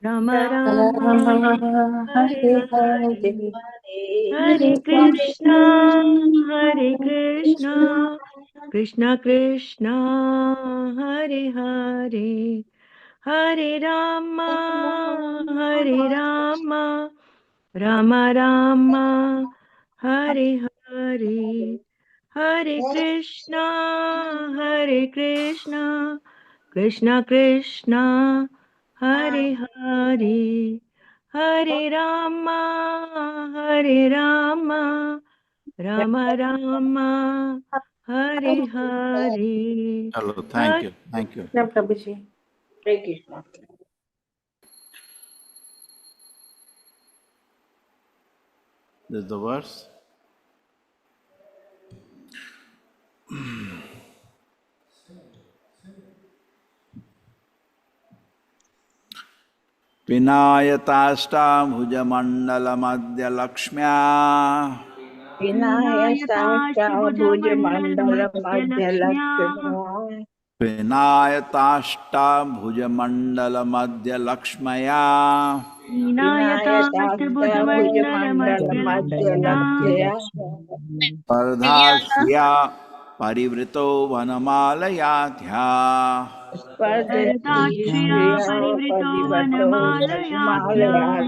Rama Rama, Rama Hare Hare Hare, Hare Hare Krishna, Hare Krishna Krishna, Krishna Krishna, Hare Hare, Hare Rama, Hare Rama, Rama Rama, Hare Hare, Hare Krishna, Hare Krishna, Krishna Krishna, Hare Hare, Hare Rama, Hare Rama, Rama Rama, Hare Hare. Hello, thank you, thank you. Ram Prabhuji. Hare Krishna. This is the verse. Vinayataष्टाभुजमण्डलमध्यलक्ष्म्या विनायकाष्टभुजमण्डलमध्यलक्ष्म्या Vinayataष्टाभुजमण्डलमध्यलक्ष्म्या विनायताष्टाभुजमण्डलमध्यलक्ष्म्या विनायकाष्टभुजमण्डलमध्यलक्ष्म्या Vinayataष्टाभुजमण्डलमध्यलक्ष्म्या स्पर्धाश्रिया परिवृतो वनमालयाध्या वरदाक्ष्या स्पर्धश्रिया परिवृतो परिवतो वनमालयाढ्या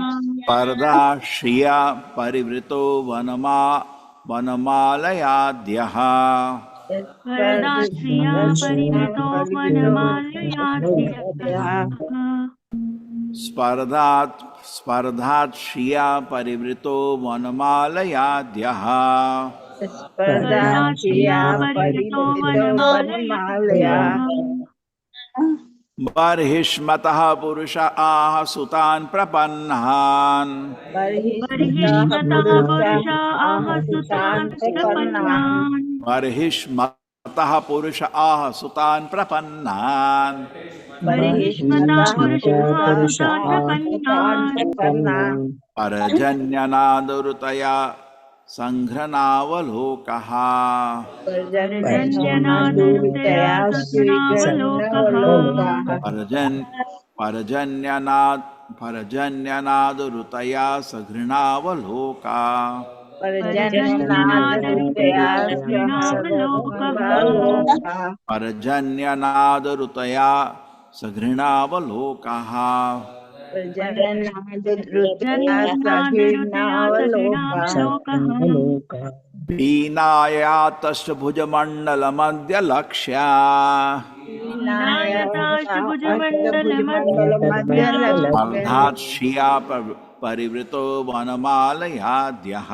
वनमालया स्पर्धाश्रिया परिवृतो वनमालयाद्यः वरदाक्ष्या स्पर्धश्रिया परिवृतो परिवृतो वनमालयाढ्यः स्पर्धात् Shriya परिवृतो वनमालयाद्यः वरदाक्ष्या स्पर्धाश्रिया परिवृतो परिवृतो वनमालया वनमालयाढ्यः बर्हिष्मतः पुरुष आह सुतान् प्रपन्नान् बर्हिष्मतः बर्हिष्मतः पुरुषः पुरुषा आहसुतान् आहसुतान् प्रपन्नान् प्रपन्नान् बर्हिष्मतः पुरुष आह सुतान् प्रपन्नान् बर्हिष्मतः बर्हिष्मतः पुरुषा पुरुषः आहसुतान् आहसुतान् प्रपन्नान् प्रपन्नान् पर्जन्यनादरुतया सङ्घ्रणावलोकः पर्जन्यनादरुतया पर्जन्यनादुरितया सघृणावलोकः स्वीकृष्णवलोकाः पर्जन्यनादरुतया सघृणावलोका पर्जन्यनादुरितया पर्जन्यनादरुतया सह सघृणावलोकः वलोकाः पर्जन्यनादरुतया सघृणावलोकः पर्जन्यनादुरितया पर्जन्यनादरुतया सघृणावलोकाः सघृणावलोकः बीनायातश्च भुजमण्डलमध्यलक्ष्या विनायका विनायकाष्टभुजमण्डलमध्यलक्ष्म्या अष्टभुजमण्डलमध्यलक्ष्म्या स्पर्धात् श्रिया परिवृतो वनमालयाद्यः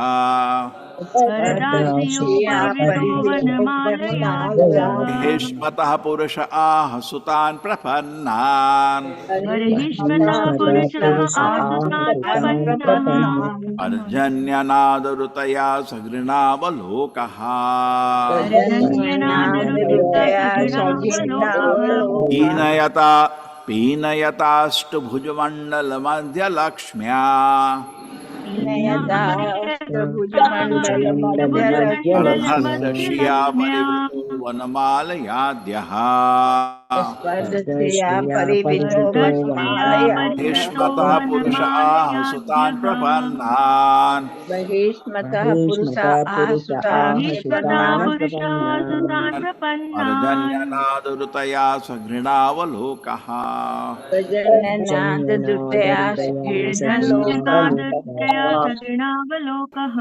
वरदास्यो स्पर्धश्रिया परिवृतो परिवृतो वनमालयाद्यः वनमालया बर्हिष्मतः पुरुष आह सुतान् प्रपन्नान् बर्हिष्मतः बर्हिष्मतः पुरुषः पुरुषः आसुतान् आहसुतान् प्रपन्नः प्रपन्नान् पर्जन्यनादरुतया सघृणावलोकः पर्जन्यनादरुतया पर्जन्यनादुरितया सघृणावलोकः सघृणावलोकाः पीनयताष्टभुजमण्डलमध्यलक्ष्म्या स्पर्धस्य श्रिया विनयताष्टभुजमण्डलमध्यलक्ष्म्या परिवृतो वनमालयाद्यः स्पर्धश्रिया परिवृतो स्पर्धश्रिया वनमालयाद्यः परिवृतो बहिष्मतः पुरुष आह सुतान् वनमालयाद्यः प्रपन्नान् बहिष्मतः पुरुषा आहसुतान् बहिष्मतः प्रपन्नान् पुरुषः सुतान् प्रपन्नान् पर्जन्यनादरुतया सघृणावलोकः प्रजननादुतया कीर्णलोकाः पर्जन्यनादरुतया सघृणावलोकः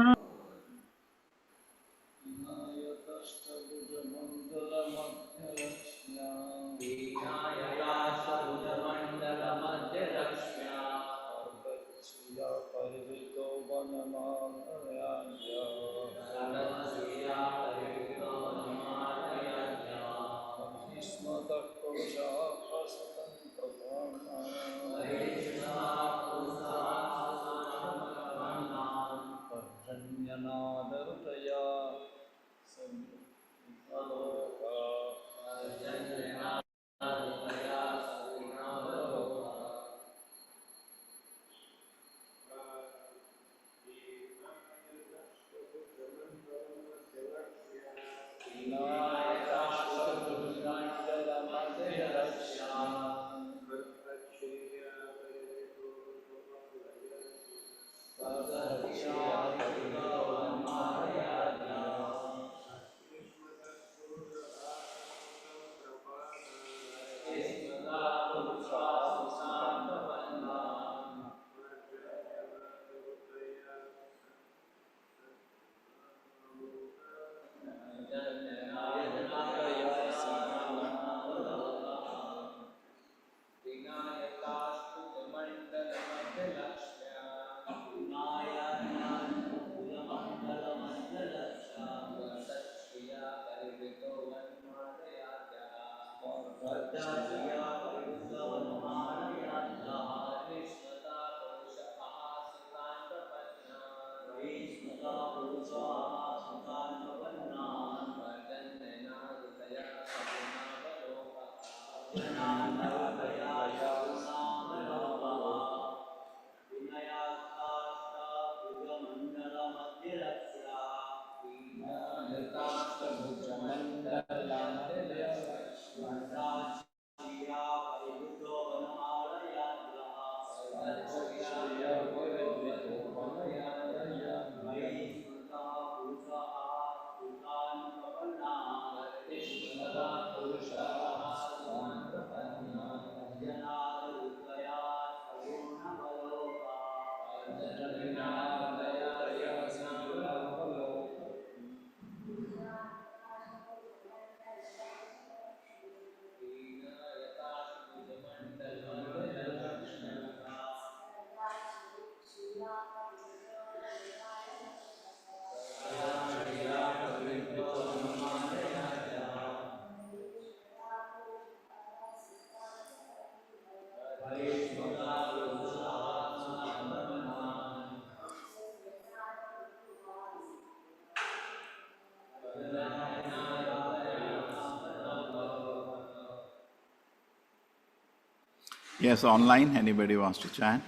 Yes, online. Anybody wants to chant?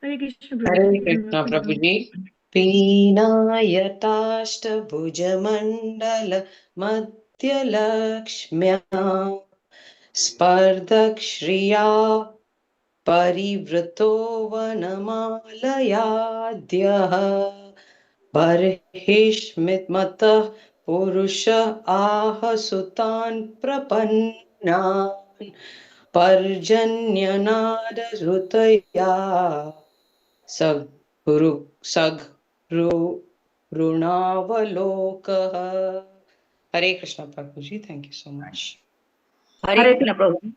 Hare Krishna Hare Krishna Prabhuji. Pinayatashtbhujamandala madhyalakshmya spardakshriya parivrato vanamalayadhyah barhishmitmatah purusha ahasutan prapannan parjanyanadhrutaya Runavalokaha. Hare Krishna Prabhuji, thank you so much. Hare Krishna Prabhu.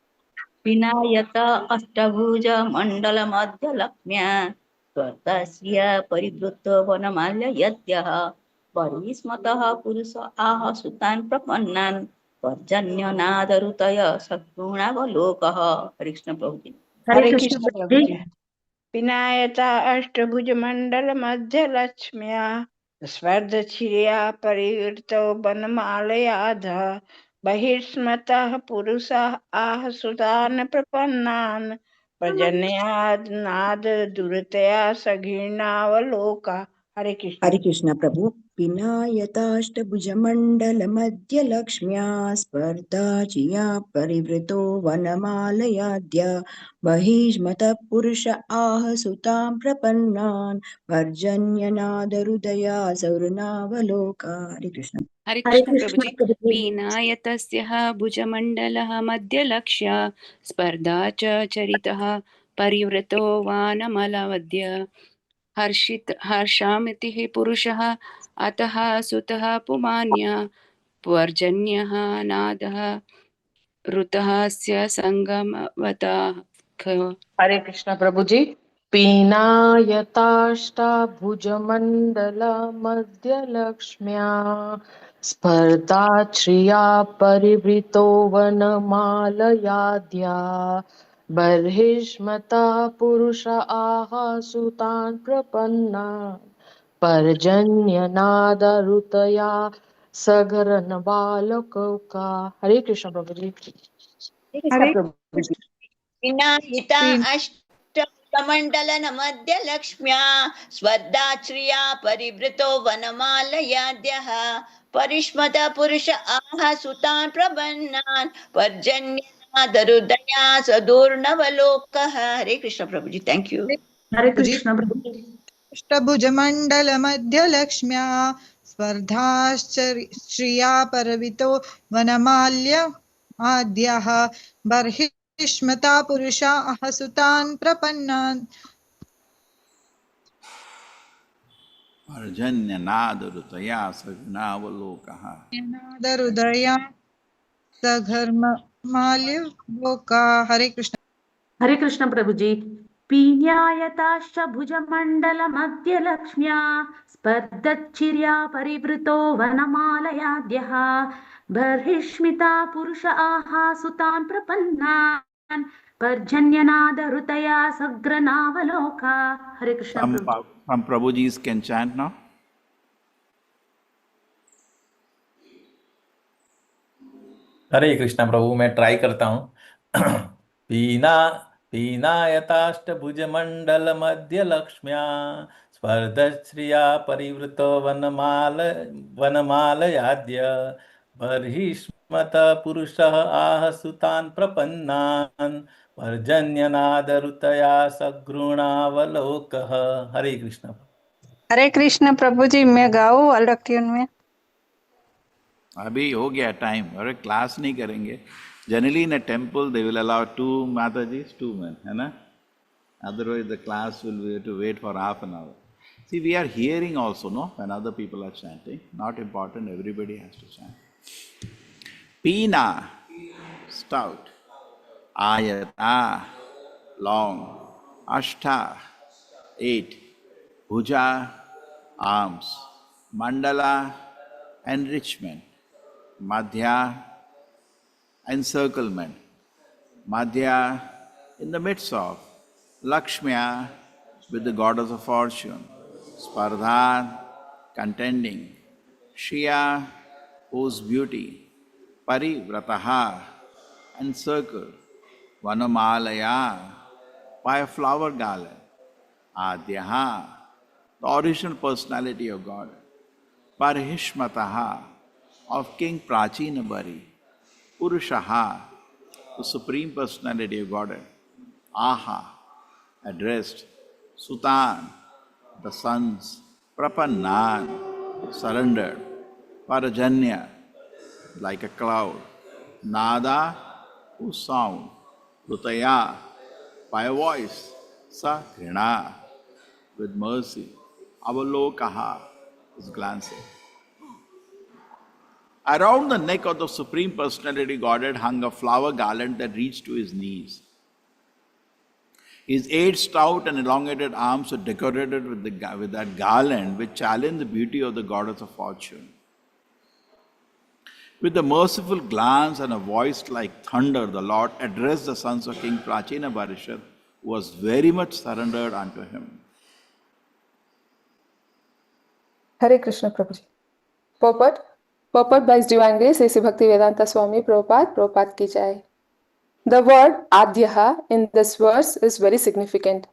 Vinayata Ashtabhuja Mandala Madhya Lakshmya Swartasya Parivruto Vanamalya Yadyaha Parismataha Purusa Aha Sutan Prapannan Parjanya Nadarutaya Sakrunavalokaha. Hare Krishna Prabhuji. Hare Krishna Prabhuji. विनायता अष्टभुज मंडल मध्य लक्ष्म्या स्वर्धचिरिया परिवृतो वनमालयाध बहिर्स्मतः पुरुषः आह सुतान् प्रपन्नान् प्रजनयाद नाद दुरतया सघीर्णावलोका. हरे कृष्ण प्रभु. विनायताष्टभुजमण्डलमध्यलक्ष्म्या स्पर्धाचिया परिवृतो वनमालयाद्य बहिष्मतः पुरुष आह सुतां प्रपन्नान् पर्जन्यनादहृदया सौर्णावलोका. हरे कृष्ण. हरे कृष्ण प्रभुजी पीनायतस्यः भुजमण्डलः मध्यलक्ष्य स्पर्धा च चरितः परिवृतो वानमलवद्य हर्षामितिः पुरुषः अतः सुतः पुमान्य पर्जन्यः नादः ऋतस्य संगमवतः. Hare Krishna Prabhuji. Pinayatashtbhujamandala madhyalakshmya spardachriya parivrito vanamalayadya barhishmata purusha aha sutan prapanna parjanyanada sagaranavaloka. Hare Krishna Prabhuji. Hare Krishna. विनायिता अष्टमण्डल मध्य लक्ष्म्या स्वदाश्रिया परिवृतो वनमालयाद्यः परिष्मत पुरुष आह सुतान् प्रपन्नान् पर्जन्यनादहृदया सदूर्णवलोकः. हरे कृष्ण प्रभुजी. Thank you. हरे कृष्ण अष्टभुजमण्डल मध्य लक्ष्म्या स्पर्धाश्चर्या परवितो वनमाल्य आद्यः बर्हिष्मता पुरुषा अहसुतान् प्रपन्नान् Parjanyanadrutaya sagunavalokaha. नादहृदया सघर्ममाल्यलोका. हरे कृष्ण. हरे कृष्ण प्रभुजी. पीन्यायताश्च भुजमण्डलमध्यलक्ष्म्या स्पर्धच्छिर्या परिवृतो वनमालयाद्यः बर्हिष्मिता पुरुष आहा सुतान् प्रपन्नान् पर्जन्यनाद ऋतया सग्रनावलोका. Hare Krishna Prabhu. Some Prabhujis can chant now. हरे कृष्णा प्रभु, मैं ट्राई करता हूँ। पीना पीनायताष्टभुजमण्डल मध्य लक्ष्म्या स्पर्धश्रिया परिवृतो वनमालयाद्य बर्हिष्मत पुरुषः आह सुतान् प्रपन्नान् पर्जन्यनादरुतया सगृणावलोकः। हरे कृष्ण। हरे कृष्ण प्रभु जी, मैं गाऊं अलग ट्यून में? अभी हो गया टाइम, अरे क्लास नहीं करेंगे. Generally in a temple they will allow 2 Mataji's, 2 men, है ना? Otherwise the class will be to wait for half an hour. See, we are hearing also, no? When other people are chanting, not important, everybody has to chant. Pina, stout. Ayata, long. Ashta, 8. Bhuja, arms. Mandala, enrichment. Madhya, encirclement. Madhya, in the midst of. Lakshmya, with the goddess of fortune. Spardha, contending. Shriya, whose beauty. Parivrataha, encircled. Vanamalaya, by a flower garland. Adyaha, the original personality of God. Parihishmataha, of King Prachinabari. Purushaha, the supreme personality of God. Aha, addressed. Sutan, the sons. Prapannan, surrendered. Parajanya, like a cloud. Nada, whose sound. Rutaya, by a voice. Sa krina, with mercy. Avalokaha, is glancing. Around the neck of the Supreme Personality Godhead hung a flower garland that reached to his knees. His 8 stout and elongated arms were decorated with that garland which challenged the beauty of the goddess of fortune. With a merciful glance and a voice like thunder, the Lord addressed the sons of King Prachina Barishad, who was very much surrendered unto him. Hare Krishna Prabhuji. Purport by His Divine Grace, A.C. Bhaktivedanta Swami Prabhupada ki jai. The word Adyaha in this verse is very significant.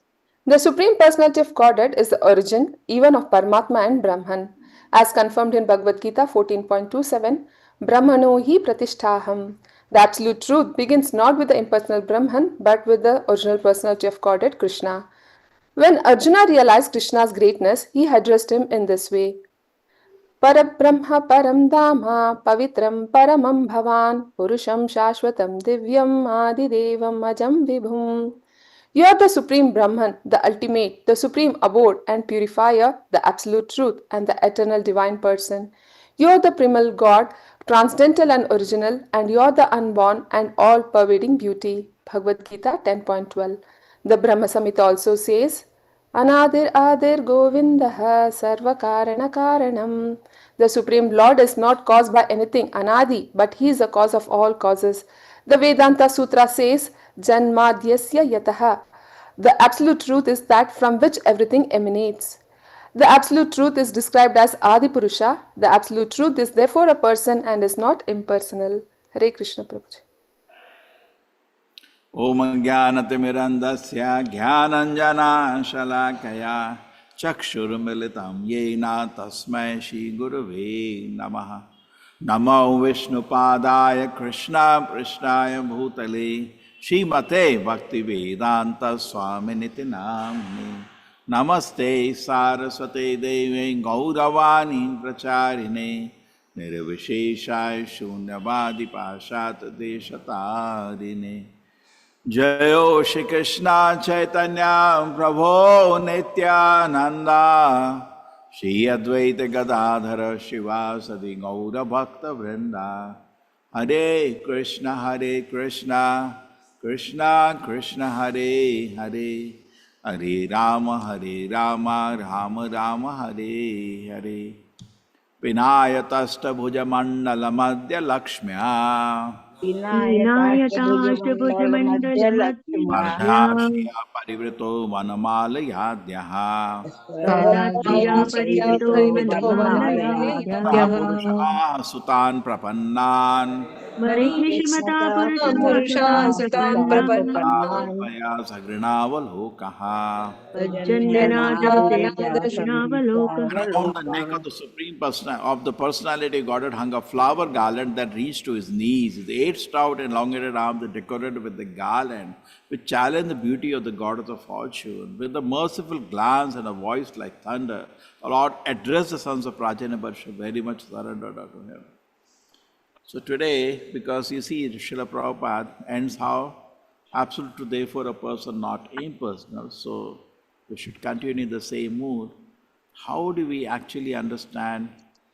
The Supreme Personality of Godhead is the origin even of Paramatma and Brahman. As confirmed in Bhagavad Gita 14.27, Brahmano hi pratisthaham. The absolute truth begins not with the impersonal Brahman but with the original personality of Godhead, Krishna. When Arjuna realized Krishna's greatness, he addressed him in this way. Parabrahma param dhamma pavitram paramam bhavan purusham shashvatam divyam adidevam ajam vibhum. You are the supreme Brahman, the ultimate, the supreme abode and purifier, the absolute truth and the eternal divine person. You are the primal God, transcendental and original, and you are the unborn and all-pervading beauty. Bhagavad Gita 10.12. The Brahma Samhita also says, Anadir Adir Govindaha Sarva Karana Karanam. The Supreme Lord is not caused by anything, Anadi, but He is the cause of all causes. The Vedanta Sutra says, Janmadhyasya Yataha. The absolute truth is that from which everything emanates. The absolute truth is described as Adi Purusha. The absolute truth is therefore a person and is not impersonal. Hare Krishna Prabhuji. Om Jnanatimirandasya Jnananjana Shalakaya Chakshurmilitam Yena Tasmai Shri Gurave Namaha. Namo Vishnupadaya Krishna Prishnaya Bhutale Srimate Bhaktivedanta Swaminiti Namne. Namaste Saraswate Devi Gauravani Pracharine Nirvisheshaya Shunyavadi Pashat Deshatarine. Jayo Shri Krishna Chaitanya Prabhu Nityananda Shri Advaita Gadadhara Shivasadi Gaura Bhakta Vrinda. Hare Krishna Krishna Krishna Hare Hare, Hare Rama Rama Rama Hare Hare. Vinayatasta bhujamandala madhya lakshmya विनायकाष्टभुजमण्डलमध्यलक्ष्म्या Vardhashriya parivrito vanamalayadhyaha वर्धाश्रिया परिवृतो Ta वनमालयाद्यः purusha sutan prapannan महिषीमता पुरुषः पुरुषान् सुतान् सुतान् प्रपन्नान् प्रपन्नान् Avaya sagrinavalokaha. पर्जन्यनादरुते कृष्णावलोकः Around the neck of the Supreme Person of the Personality Godhead hung a flower garland that reached to his knees. His 8 stout and elongated arms were decorated with the garland, which challenged the beauty of the goddess of fortune. With a merciful glance and a voice like thunder, the Lord addressed the sons of Prajanaparsha, very much surrendered unto him. So today, because you see, Srila Prabhupada ends how? Absolute truth, therefore a person, not impersonal. So we should continue in the same mood. How do we actually understand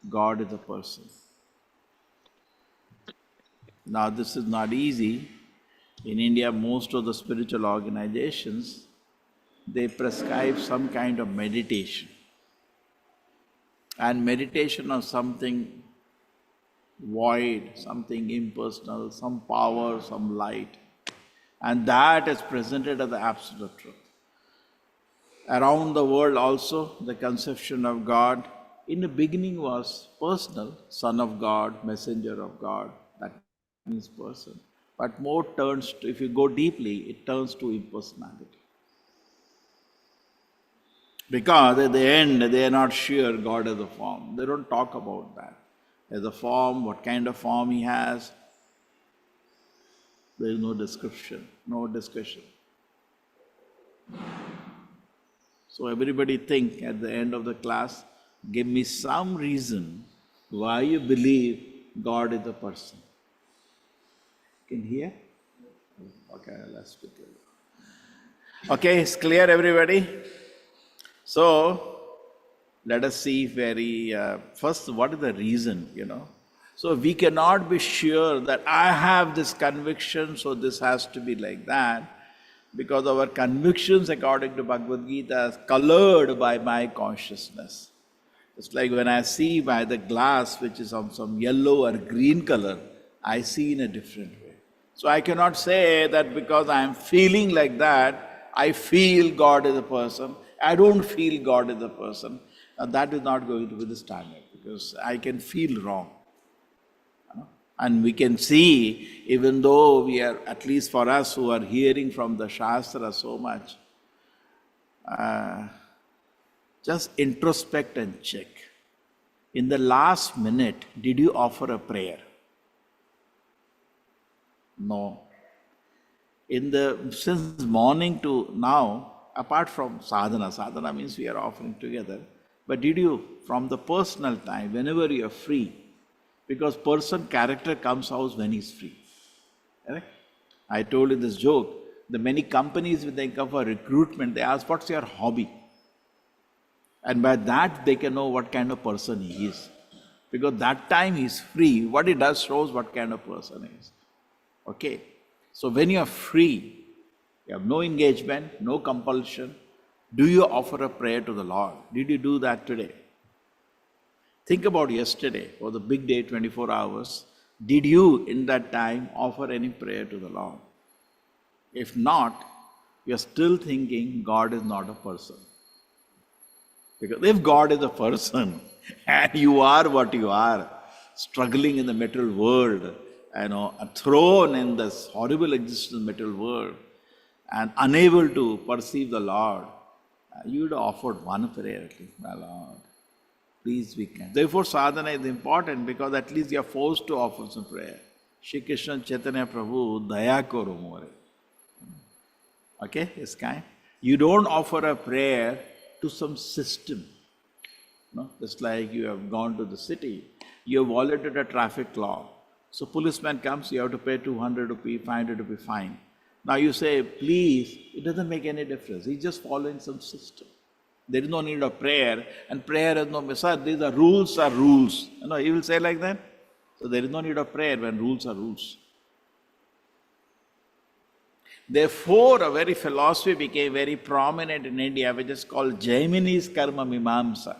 God is a person? Now this is not easy. In India, most of the spiritual organizations, they prescribe some kind of meditation. And meditation on something void, something impersonal, some power, some light. And that is presented as the absolute truth. Around the world also, the conception of God in the beginning was personal, Son of God, Messenger of God, that means person. But more turns to, if you go deeply, it turns to impersonality. Because at the end, they are not sure God has a form. They don't talk about that. As a form, what kind of form he has, there is no description, no discussion. So everybody think at the end of the class, give me some reason why you believe God is a person. Can you hear? Okay, let's speak. Okay, it's clear everybody? So, let us see very, first what is the reason, So we cannot be sure that I have this conviction, so this has to be like that. Because our convictions, according to Bhagavad Gita, is colored by my consciousness. It's like when I see by the glass, which is of some yellow or green color, I see in a different way. So I cannot say that because I am feeling like that, I feel God is a person. I don't feel God is a person. That is not going to be the standard, because I can feel wrong. And we can see, even though we are, at least for us who are hearing from the Shastra so much, just introspect and check. In the last minute, did you offer a prayer? No. Since morning to now, apart from sadhana means we are offering together, but did you, from the personal time, whenever you are free, because person character comes out when he's free. Correct? I told you this joke. The many companies, when they come for recruitment, they ask, what's your hobby? And by that, they can know what kind of person he is. Because that time he's free. What he does shows what kind of person he is. Okay? So when you are free, you have no engagement, no compulsion, do you offer a prayer to the Lord? Did you do that today? Think about yesterday, or the big day, 24 hours. Did you, in that time, offer any prayer to the Lord? If not, you are still thinking God is not a person. Because if God is a person, and you are what you are, struggling in the material world, thrown in this horrible existence material world, and unable to perceive the Lord, you would have offered one prayer at least, my Lord. Please be kind. Therefore, sadhana is important, because at least you are forced to offer some prayer. Shri Krishna Chaitanya Prabhu, Daya Karo More. Okay, it's kind. You don't offer a prayer to some system. No? Just like you have gone to the city, you have violated a traffic law. So policeman comes, you have to pay 200 rupee, 500 rupee fine. Now you say, please, it doesn't make any difference. He's just following some system. There is no need of prayer, and prayer has no, sir, these are rules. He will say like that. So there is no need of prayer when rules are rules. Therefore, a very philosophy became very prominent in India, which is called Jaimini's Karma Mimamsa.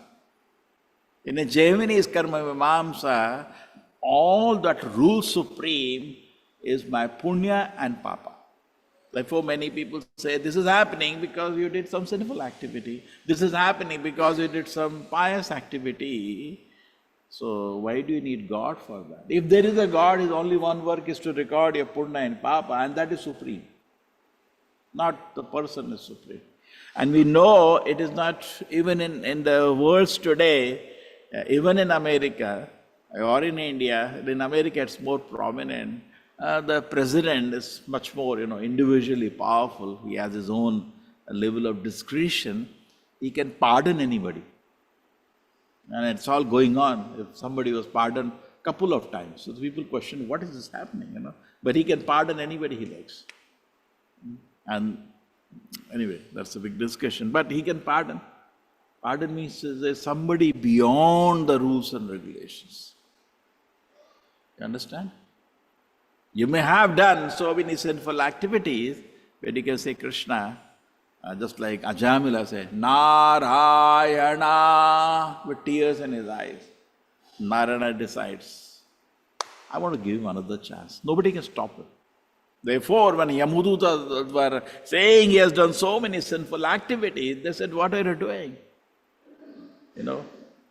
In a Javanese karma mimamsa, all that rules supreme is my punya and papa. Therefore, many people say this is happening because you did some sinful activity. This is happening because you did some pious activity. So why do you need God for that? If there is a God, his only one work is to record your punya and papa, and that is supreme. Not the person is supreme. And we know it is not, even in the worlds today, even in America or in India, in America it's more prominent. The president is much more, individually powerful. He has his own level of discretion. He can pardon anybody. And it's all going on. If somebody was pardoned a couple of times, so people question, what is this happening, But he can pardon anybody he likes. And anyway, that's a big discussion. But he can pardon. Pardon means there's somebody beyond the rules and regulations. You understand? You may have done so many sinful activities, but you can say Krishna, just like Ajamila said, Narayana, with tears in his eyes. Narayana decides, I want to give him another chance. Nobody can stop him. Therefore, when Yamudutas were saying he has done so many sinful activities, they said, what are you doing?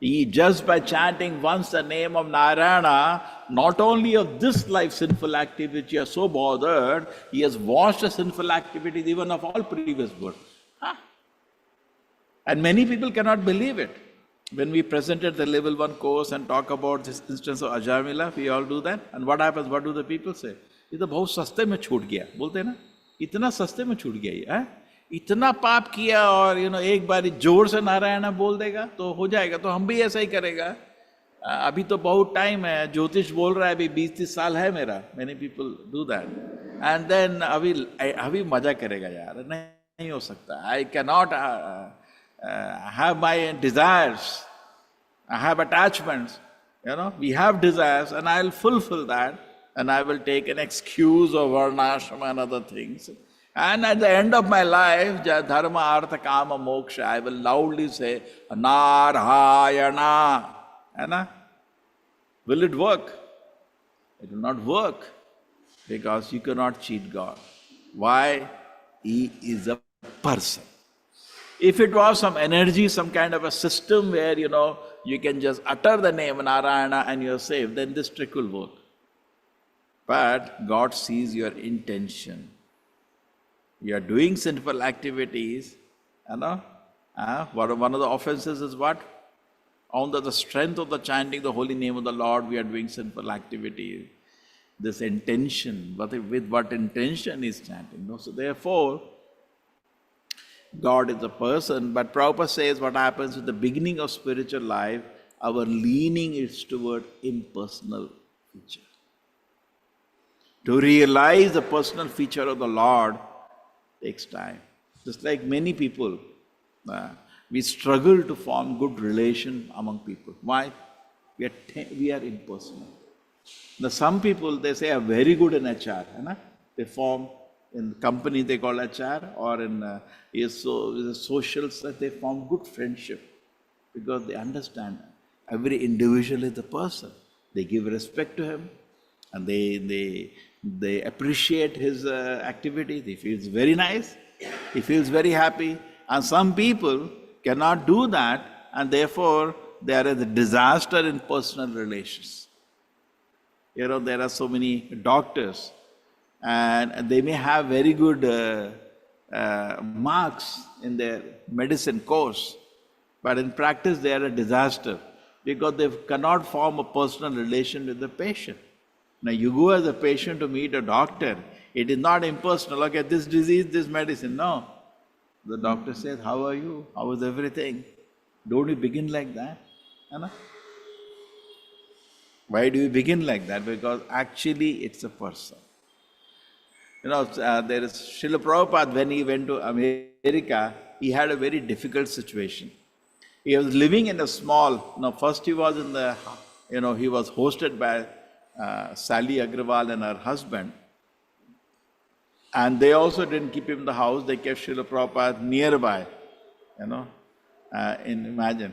He just by chanting once the name of Narayana, not only of this life sinful activity, you are so bothered, he has washed the sinful activities even of all previous births. And many people cannot believe it. When we presented the level 1 course and talk about this instance of Ajamila, we all do that. And what happens? What do the people say? ये तो बहुत सस्ते में छूट गया, बोलते हैं ना, इतना सस्ते में छूट गया ये, इतना पाप किया और एक बार जोर से नारायण बोल देगा तो हो जाएगा, तो हम भी ऐसा ही करेगा. अभी तो बहुत टाइम है, ज्योतिष बोल रहा है अभी 20-30 साल है मेरा. Many people do that. And then अभी मजा करेगा यार, नहीं हो सकता. I cannot have my desires. I have attachments. We have desires and I'll fulfill that. And I will take an excuse of varnashrama and other things. And at the end of my life, dharma, artha, kama, moksha, I will loudly say, Narayana. Will it work? It will not work because you cannot cheat God. Why? He is a person. If it was some energy, some kind of a system where, you can just utter the name Narayana and you're safe, then this trick will work. But God sees your intention. You are doing sinful activities, one of the offenses is what? Under the strength of the chanting the holy name of the Lord, we are doing sinful activities. This intention, with what intention is chanting? So therefore, God is a person, but Prabhupada says what happens at the beginning of spiritual life, our leaning is toward impersonal feature. To realize the personal feature of the Lord takes time. Just like many people, we struggle to form good relation among people. Why? We are impersonal. Now some people, they say, are very good in HR. They form, in company they call HR, or in the socials, they form good friendship because they understand every individual is the person. They give respect to him and they appreciate his activities. He feels very nice, he feels very happy. And some people cannot do that, and therefore there is a disaster in personal relations. There are so many doctors, and they may have very good marks in their medicine course, but in practice they are a disaster because they cannot form a personal relation with the patient. Now you go as a patient to meet a doctor, it is not impersonal, okay, this disease, this medicine, no. The doctor says, how are you? How is everything? Don't you begin like that? Why do you begin like that? Because actually it's a person. There is Srila Prabhupada, when he went to America, he had a very difficult situation. He was living in a small, first he was in the, he was hosted by Sally Agrawal and her husband. And they also didn't keep him in the house, they kept Srila Prabhupada nearby, imagine.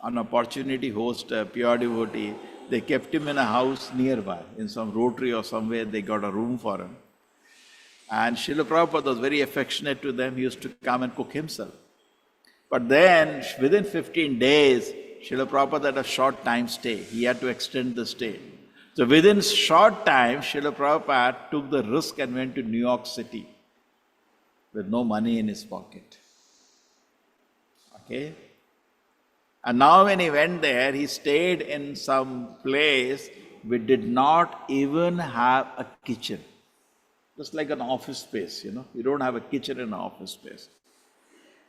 an opportunity host a pure devotee. They kept him in a house nearby, in some rotary or somewhere. They got a room for him. And Srila Prabhupada was very affectionate to them. He used to come and cook himself. But then, within 15 days, Srila Prabhupada had a short time stay. He had to extend the stay. So within short time, Srila Prabhupada took the risk and went to New York City with no money in his pocket. Okay? And now when he went there, he stayed in some place which did not even have a kitchen. Just like an office space, you know. You don't have a kitchen in an office space.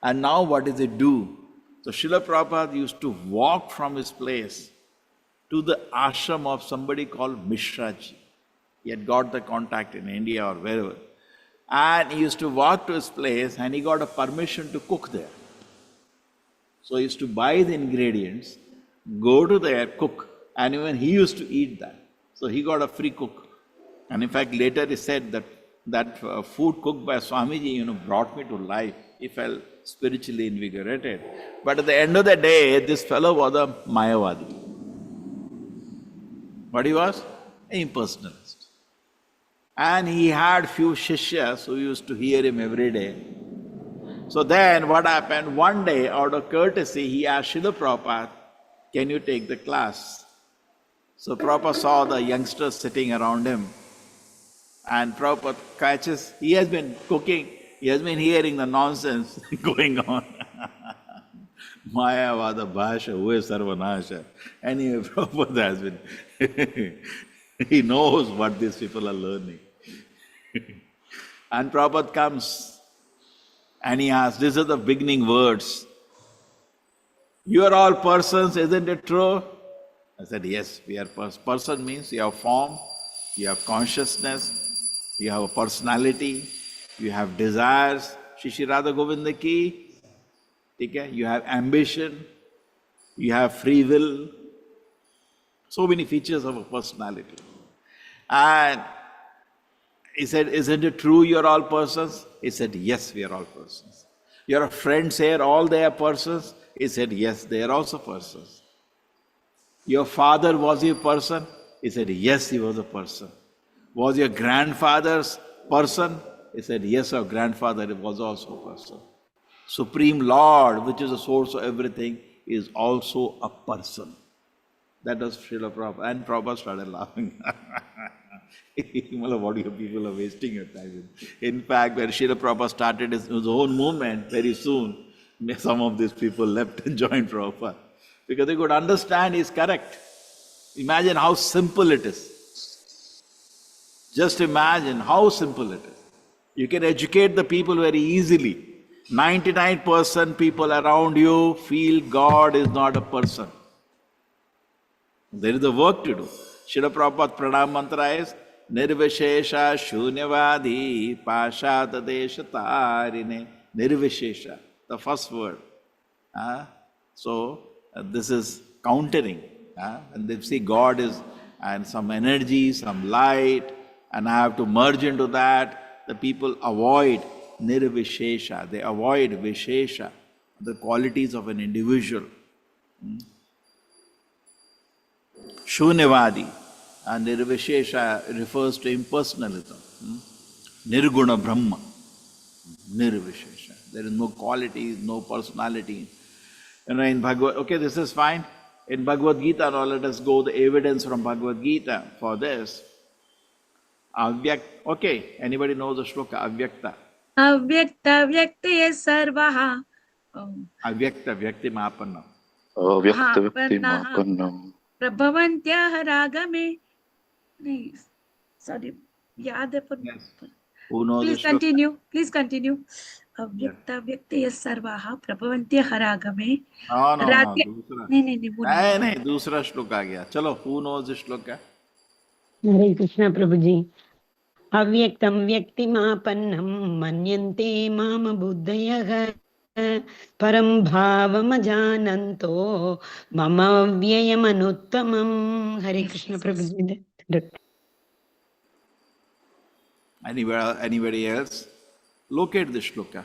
And now what does it do? So Srila Prabhupada used to walk from his place to the ashram of somebody called Mishraji. He had got the contact in India or wherever. And he used to walk to his place and he got a permission to cook there. So he used to buy the ingredients, go to there, cook, and even he used to eat that. So he got a free cook. And in fact, later he said that food cooked by Swamiji, brought me to life. He felt spiritually invigorated. But at the end of the day, this fellow was a Mayavadi. What he was? An impersonalist. And he had few shishyas who used to hear him every day. So then what happened? One day, out of courtesy, he asked Srila Prabhupada, can you take the class? So Prabhupada saw the youngsters sitting around him. And Prabhupada catches, he has been cooking, he has been hearing the nonsense going on. Mayavada Bhasha, Uve Sarvanasha. Anyway, Prabhupada has been, he knows what these people are learning. And Prabhupada comes and he asks, these are the beginning words. You are all persons, isn't it true? I said, yes, we are persons. Person means you have form, you have consciousness, you have a personality, you have desires. Shri Radha Govinda ki, okay? You have ambition, you have free will. So many features of a personality. And he said, isn't it true you are all persons? He said, yes, we are all persons. Your friends here, all they are persons? He said, yes, they are also persons. Your father, was he a person? He said, yes, he was a person. Was your grandfather's person? He said, yes, our grandfather was also a person. Supreme Lord, which is the source of everything, is also a person. That was Srila Prabhupada. And Prabhupada started laughing. What you people are wasting your time with. In fact, when Srila Prabhupada started his own movement, very soon, some of these people left and joined Prabhupada. Because they could understand he's correct. Imagine how simple it is. Just imagine how simple it is. You can educate the people very easily. 99% people around you feel God is not a person. There is a work to do. Srila Prabhupada Pranam Mantra is Nirvishesha Shunyavadi Pashata Desha Tarine. Nirvishesha, the first word. So this is countering. And they see God is and some energy, some light, and I have to merge into that. The people avoid nirvishesha, they avoid vishesha, the qualities of an individual. Shunyavadi, and nirvishesha refers to impersonalism. Nirguna Brahma, nirvishesha. There is no quality, no personality. In Bhagavad, okay, this is fine. In Bhagavad Gita, now let us go the evidence from Bhagavad Gita for this. Avyakt, okay, anybody knows the shloka? Avyakta. Avyakta Vyaktiya Sarvaha. Avyakta Vyakti Mapannam. Avyakta Vyakti Mapannam. Prabhavantya Ragame. Sorry. Yeah, Yes. Who knows please the shloka? continue. Please continue. Avyakta Vyaktiya Sarvaha Prabhavantya Haragame. No, दूसरा. नहीं, दूसरा श्लोक आ गया. चलो, who knows the shloka? हरे कृष्ण प्रभु जी. अव्यक्तं व्यक्तिमापन्नं मन्यन्ते माम बुद्धयः परं भावमजानन्तो मम व्ययमनुत्तमं. हरे कृष्ण प्रभु जी. Anybody else? Locate the shloka.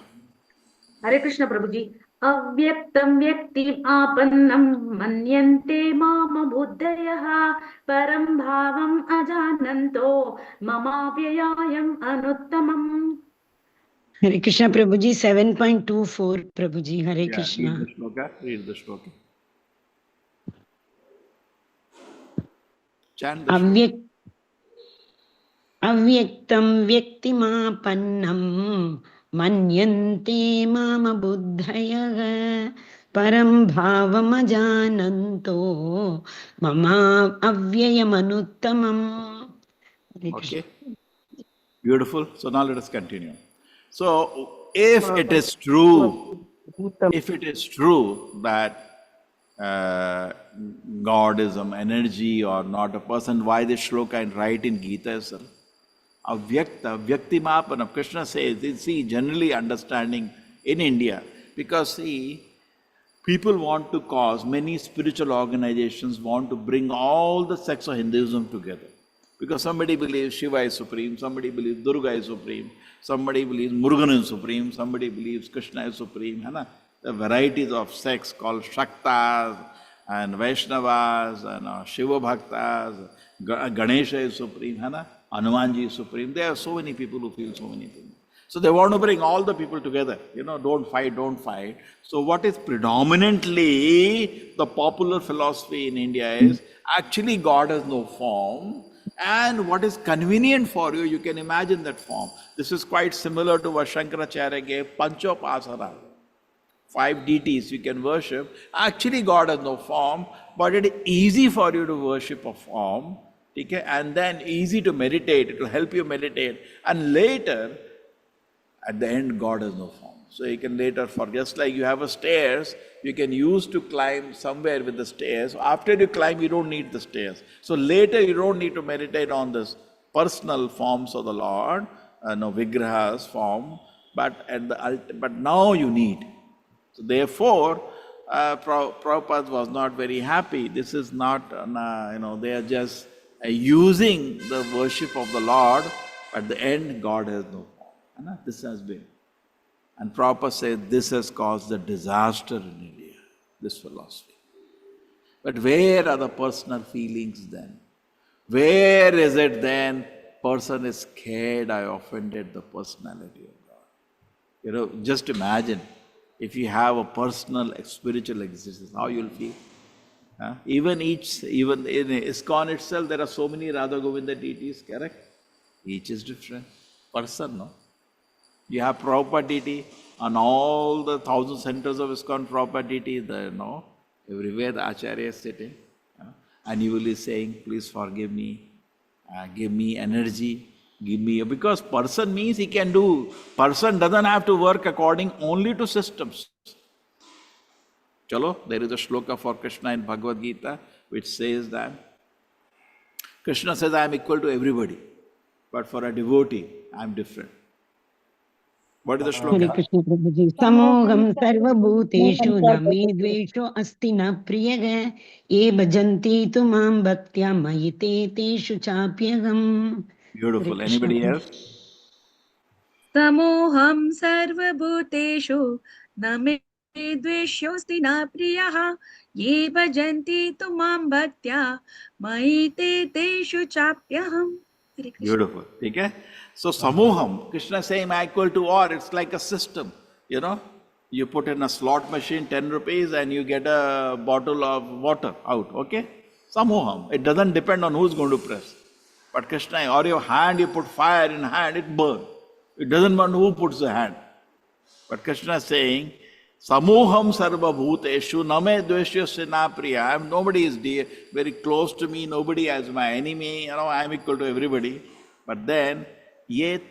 Hare Krishna Prabhuji. अव्यक्तं व्यक्तिम् आपन्नं मन्यन्ते माम बुद्धयः परं भावम् अजानन्तो ममाव्ययायम् अनुत्तमम्. Hare Krishna Prabhuji, 7.24 Prabhuji, Hare Yeah, Krishna. read the shloka, read the shloka. Chant the shloka. Avyaktam vyaktimapannam manyante mama buddhayah param bhavamajananto mama avyayamanutamam. Okay, beautiful. So now let us continue. So if it is true that God is an energy or not a person, why this shloka and write in Gita itself? Avyakta, Vyaktimapana. Krishna says, see, generally understanding in India, because see, people want to cause, many spiritual organizations want to bring all the sects of Hinduism together. Because somebody believes Shiva is supreme, somebody believes Durga is supreme, somebody believes Murugan is supreme, somebody believes Krishna is supreme. Hai na? The varieties of sects called Shaktas and Vaishnavas and Shiva Bhaktas, Ganesha is supreme, hai na? Hanumanji is supreme. There are so many people who feel so many things. So they want to bring all the people together. Don't fight, don't fight. So what is predominantly the popular philosophy in India is actually God has no form. And what is convenient for you, you can imagine that form. This is quite similar to what Shankaracharya gave, Panchopasara. 5 deities you can worship. Actually God has no form, but it is easy for you to worship a form. Okay? And then easy to meditate, it will help you meditate. And later, at the end, God has no form. So you can later, for just like you have a stairs, you can use to climb somewhere with the stairs. After you climb, you don't need the stairs. So later, you don't need to meditate on this personal forms of the Lord, no vigrahas form, but now you need. So therefore, Prabhupada was not very happy. This is not, they are just using the worship of the Lord. At the end, God has no form. This has been. And Prabhupada said this has caused a disaster in India, this philosophy. But where are the personal feelings then? Where is it then? Person is scared I offended the personality of God. Just imagine if you have a personal spiritual existence, how you'll feel. Even in ISKCON itself, there are so many Radha Govinda deities, correct? Each is different. Person, no? You have Prabhupada deity on all the 1,000 centers of ISKCON. Prabhupada deity is there, no? Everywhere the Acharya is sitting. And you will be saying, please forgive me, give me energy, give me, because person means he can do, person doesn't have to work according only to systems. Chalo, there is a shloka for Krishna in Bhagavad Gita which says that Krishna says, I am equal to everybody, but for a devotee, I am different. What is the shloka? Hare Krishna Prabhuji. Samoham sarva bhuteshu na me dvesho asti na priyaga ye bhajanti tu mam bhaktya mayite teshu chapyagam. Beautiful. Anybody else? Samoham sarvabhuteshu na me dveshyosti na priyaha ye bhajanti tu mam bhaktya mayite teshu chapyaham. Beautiful. Okay? So Samoham, Krishna is saying I equal to all. It's like a system. You put in a slot machine 10 rupees and you get a bottle of water out. Okay? Samoham. It doesn't depend on who's going to press. But Krishna, or your hand, you put fire in hand, it burns. It doesn't matter who puts the hand. But Krishna is saying, Samoham sarva bhuteshu name dveshyasya na priya. Nobody is very close to me, nobody is my enemy, I am equal to everybody. But then, but,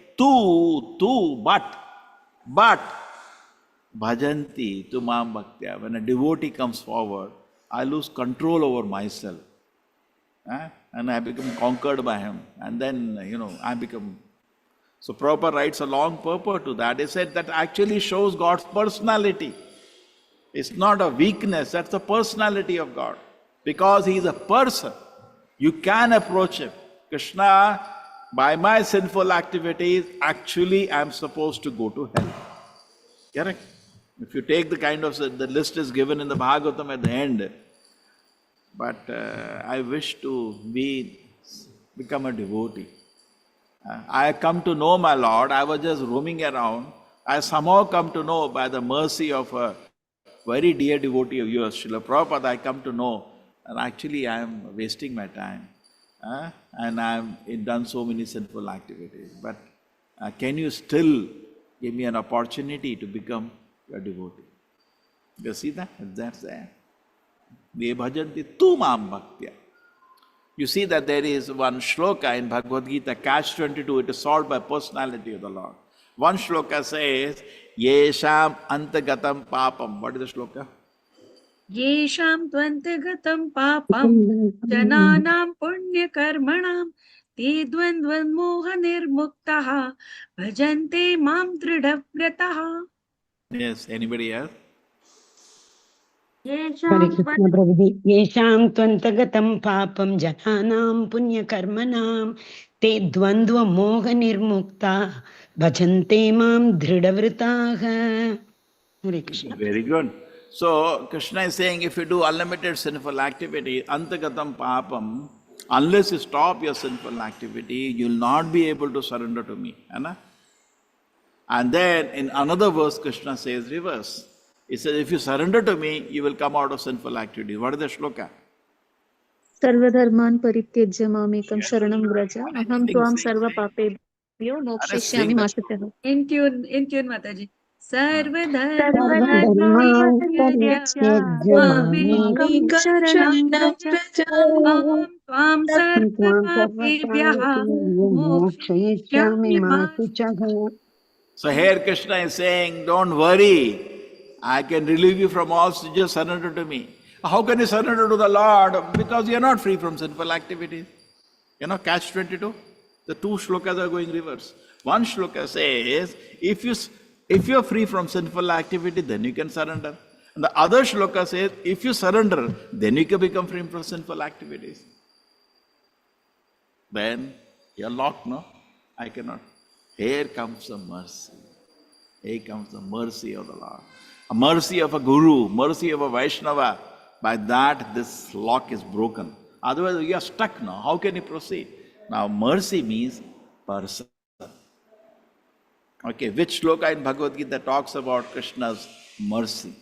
bhajanti tu mam bhaktya. When a devotee comes forward, I lose control over myself. And I become conquered by him. And then, I become... So Prabhupada writes a long purport to that. He said that actually shows God's personality. It's not a weakness, that's the personality of God. Because He is a person, you can approach Him. Krishna, by my sinful activities, actually I am supposed to go to hell. Correct? If you take the kind of, the list is given in the Bhagavatam at the end, but I wish to become a devotee. I come to know my Lord, I was just roaming around. I somehow come to know by the mercy of a very dear devotee of yours, Srila Prabhupada, I come to know, and actually I am wasting my time. And I have done so many sinful activities. But can you still give me an opportunity to become a devotee? You see that? That's there. Ye bhajanti tu mam bhaktya. You see that there is one shloka in Bhagavad Gita, catch 22, it is solved by personality of the Lord. One shloka says, Yesham antagatam papam. What is the shloka? Yesham tvantagatam papam jananam punya karmanam te dvandvan moha nirmuktaha bhajante mam dridhavrataha. Yes, anybody else? Hare Krishna Prabhuji. Yesham tvantagatam papam jananam punya karmanam te dvandva moha nirmukta bhajante mam dridhavritaha. Hare Krishna. Very good. So, Krishna is saying if you do unlimited sinful activity, antagatam papam, unless you stop your sinful activity, you will not be able to surrender to me. Anna? And then in another verse, Krishna says reverse. He says, if you surrender to me, you will come out of sinful activity. What is the shloka? सर्वधर्मान् परित्यज्य मामेकं शरणं व्रज अहं त्वां सर्वपापेभ्यो मोक्षयिष्यामि मा शुचः. In tune, Mataji. Sarvadharman parityajya मामेकं शरणं Vraj Tvam sarvapapebhyaha mokshayishyami mokshayishyami ma ma शुचः. So here Krishna is saying, don't worry, I can relieve you from all, so just surrender to me. How can you surrender to the Lord? Because you are not free from sinful activities. You know, catch 22? The two shlokas are going reverse. One shloka says, if you are free from sinful activity, then you can surrender. And the other shloka says, if you surrender, then you can become free from sinful activities. Then you are locked, no? I cannot. Here comes the mercy. Here comes the mercy of the Lord. A mercy of a guru, mercy of a Vaishnava. By that, this lock is broken. Otherwise, you are stuck now. How can you proceed? Now, mercy means person. Okay, which shloka in Bhagavad Gita talks about Krishna's mercy?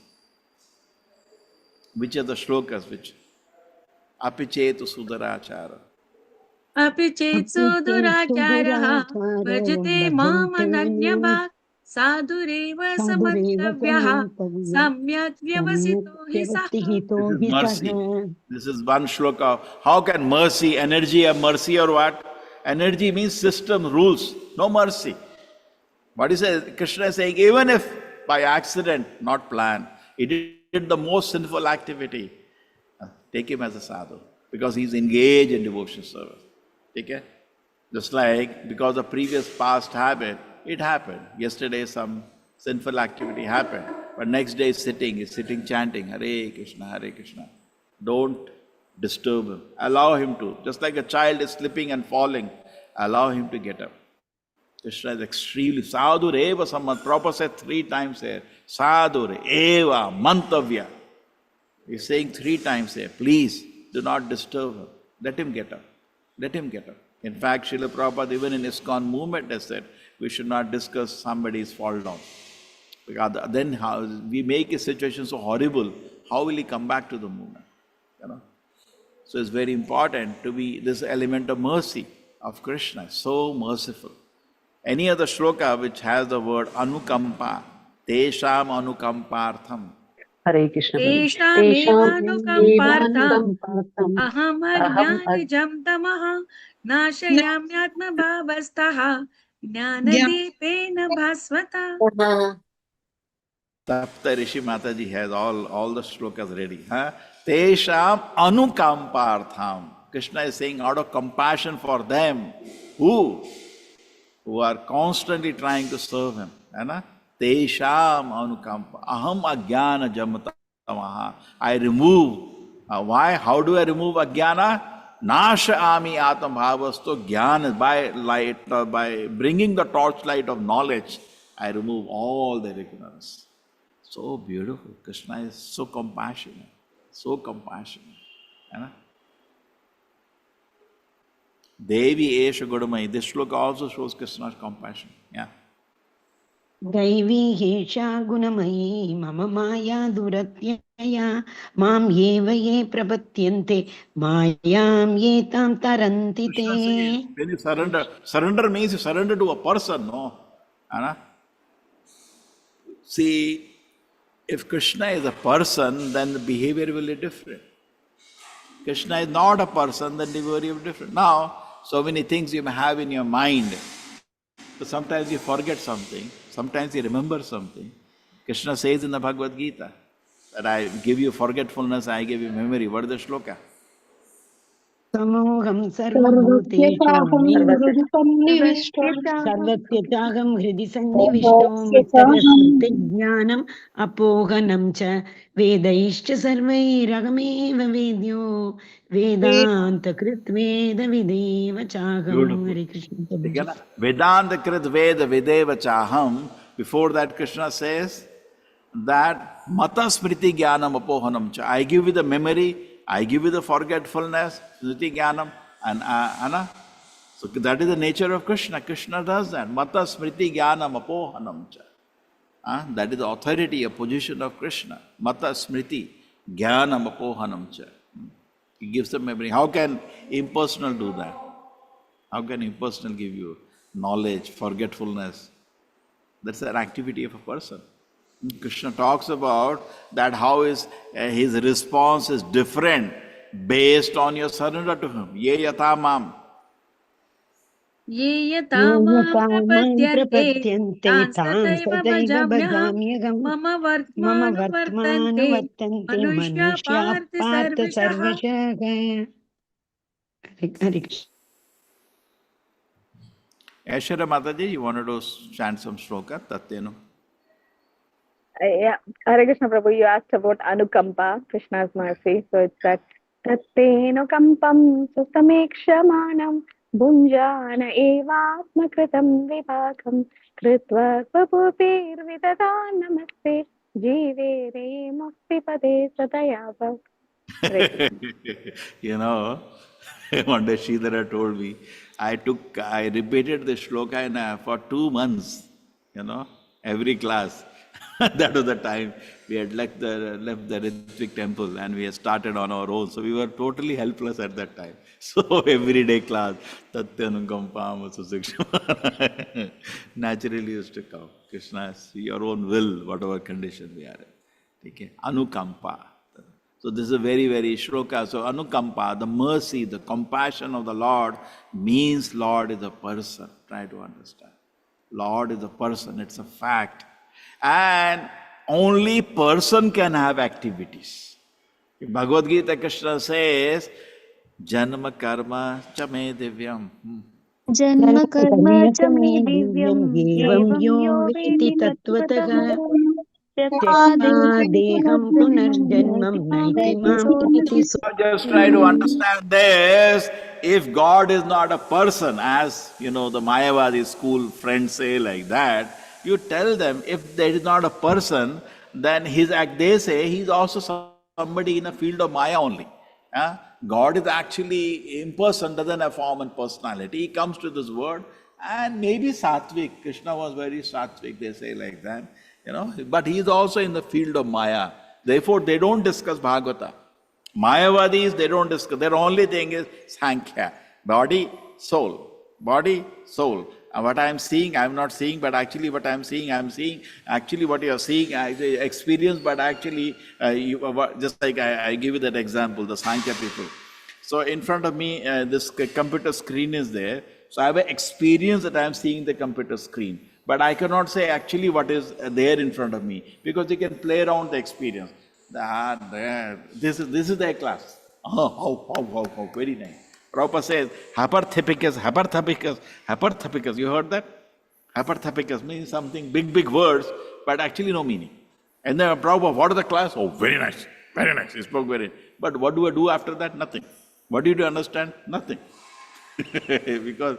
Which are the shlokas which? Apichetu sudarachara. api chetsu duracharaha bhajate mam ananyabhat sadhureva samantavyaha samyak vyavasito hi saha. This is mercy. This is one shloka. How can mercy, energy have mercy or what? Energy means system, rules, no mercy. What is it? Krishna is saying, even if by accident, not planned, he did the most sinful activity, take him as a sadhu, because he's engaged in devotion service. Okay? Just like, because of previous past habit, it happened. Yesterday some sinful activity happened, but next day he's sitting chanting, Hare Krishna, Hare Krishna. Don't disturb him. Allow him to. Just like a child is slipping and falling, allow him to get up. Krishna is extremely sadhur eva sammat. Prabhupada said 3 times here. Sadhur eva mantavya. He's saying 3 times here. Please do not disturb him. Let him get up. Let him get up. In fact, Srila Prabhupada, even in ISKCON movement, has said we should not discuss somebody's fall down. Because then how we make a situation so horrible, how will he come back to the movement? You know? So it's very important to be this element of mercy of Krishna, so merciful. Any other shloka which has the word anukampa, tesham anukampartham. Hare Krishna. Teshamevanukampartham aham ajnanijam tamaha nashayamyatma bhavastaha jnanadipena bhasvata. Sapta Rishi Mataji has all the shlokas ready. Tesham anukampartham. Krishna is saying out of compassion for them who are constantly trying to serve him. Tesham anukampa. Aham ajnana jamatamaha. I remove. Why? How do I remove ajnana? Nasha ami atam bhavasto jnana. By bringing the torchlight of knowledge, I remove all their ignorance. So beautiful. Krishna is so compassionate. So compassionate. You know? Devi Esha Gudamai. This shloka also shows Krishna's compassion. Yeah. दैवी हेषा गुणमयी मम माया दुरत्यया मां येव ये प्रपद्यन्ते मायां ये तां तरन्ति ते. Krishna says, when you surrender, surrender means you surrender to a person, no? Anna? See, if Krishna is a person, then the behavior will be different. Krishna is not a person, then the behavior will be different. Now, so many things you may have in your mind. So sometimes you forget something, sometimes you remember something. Krishna says in the Bhagavad Gita that I give you forgetfulness, I give you memory. What is the shloka? समोहं सर्वभूतेषु सर्वस्य सर्वस्य चाहं हृदि सन्निविष्टो मत्सर्वस्मृतिज्ञानम् अपोहनं च वेदैश्च सर्वैरहमेव वेद्यो वेदान्तकृत् वेदविदेव चाहम्. Hare Krishna. Vedanta krit veda videva chaham. Before that, Krishna says that mata smriti jnanam apohanam cha. I give you the memory, I give you the forgetfulness, smriti jnanam, and so that is the nature of Krishna. Krishna does that. Mata smriti jnanam apohanam cha. That is the authority, a position of Krishna. Mata smriti jnanam apohanam cha. He gives the memory. How can impersonal do that? How can impersonal give you knowledge, forgetfulness? That's an activity of a person. Krishna talks about that how his response is different based on your surrender to him. Ye yata mam. ये यथा मां प्रपद्यन्ते तां सदैव भजाम्यहम् मम वर्त्मानुवर्तन्ते मनुष्या पार्थ सर्वशः. Hare Krishna. Aishwarya Mataji, you wanted to chant some shloka? Tatyenu. Yeah, Hare Krishna Prabhu, you asked about Anukampa, Krishna's mercy. So it's that Tattenukampam susamekshamanam Bunjana evatmakritam vipakam Kritva svapupir vidada namaste Jivere muktipade satayava. You know, one day Sridhara told me, I repeated the shloka for 2 months, you know, every class. That was the time we had left the Ritvik temple and we had started on our own. So we were totally helpless at that time. So everyday class, Tatyanukampam Susikshama naturally used to come. Krishna, your own will, whatever condition we are in. Okay? Anukampa. So this is a very, very shloka. So Anukampa, the mercy, the compassion of the Lord means Lord is a person. Try to understand. Lord is a person, it's a fact. And only person can have activities. In Bhagavad Gita, Krishna says, Janma karma chame divyam. Janma karma cha me divyam evam yo veti tattvataha Deham punarjanmam naiti mam iti. Just try to understand this. If God is not a person, as you know, the Mayavadi school friends say like that, you tell them if there is not a person, then they say he's also somebody in a field of Maya only. God is actually impersonal, doesn't have form and personality. He comes to this world and maybe Satvik. Krishna was very Satvik, they say like that. You know, but he is also in the field of Maya. Therefore, they don't discuss Bhagavata. Mayavadis, they don't discuss. Their only thing is Sankhya. Body, soul. Body, soul. And what I am seeing, I am not seeing, but actually what I am seeing, I am seeing. Actually what you are seeing, I experience, but actually, just like I give you that example, the Sankhya people. So in front of me, this computer screen is there. So I have an experience that I am seeing the computer screen. But I cannot say actually what is there in front of me, because they can play around the experience. This is their class. Oh, very nice. Prabhupada says, hyperthepicus. You heard that? Hyperthepicus means something big words, but actually no meaning. And then Prabhupada, what is the class? Oh, very nice. He spoke very nice. But what do I do after that? Nothing. What did you understand? Nothing. Because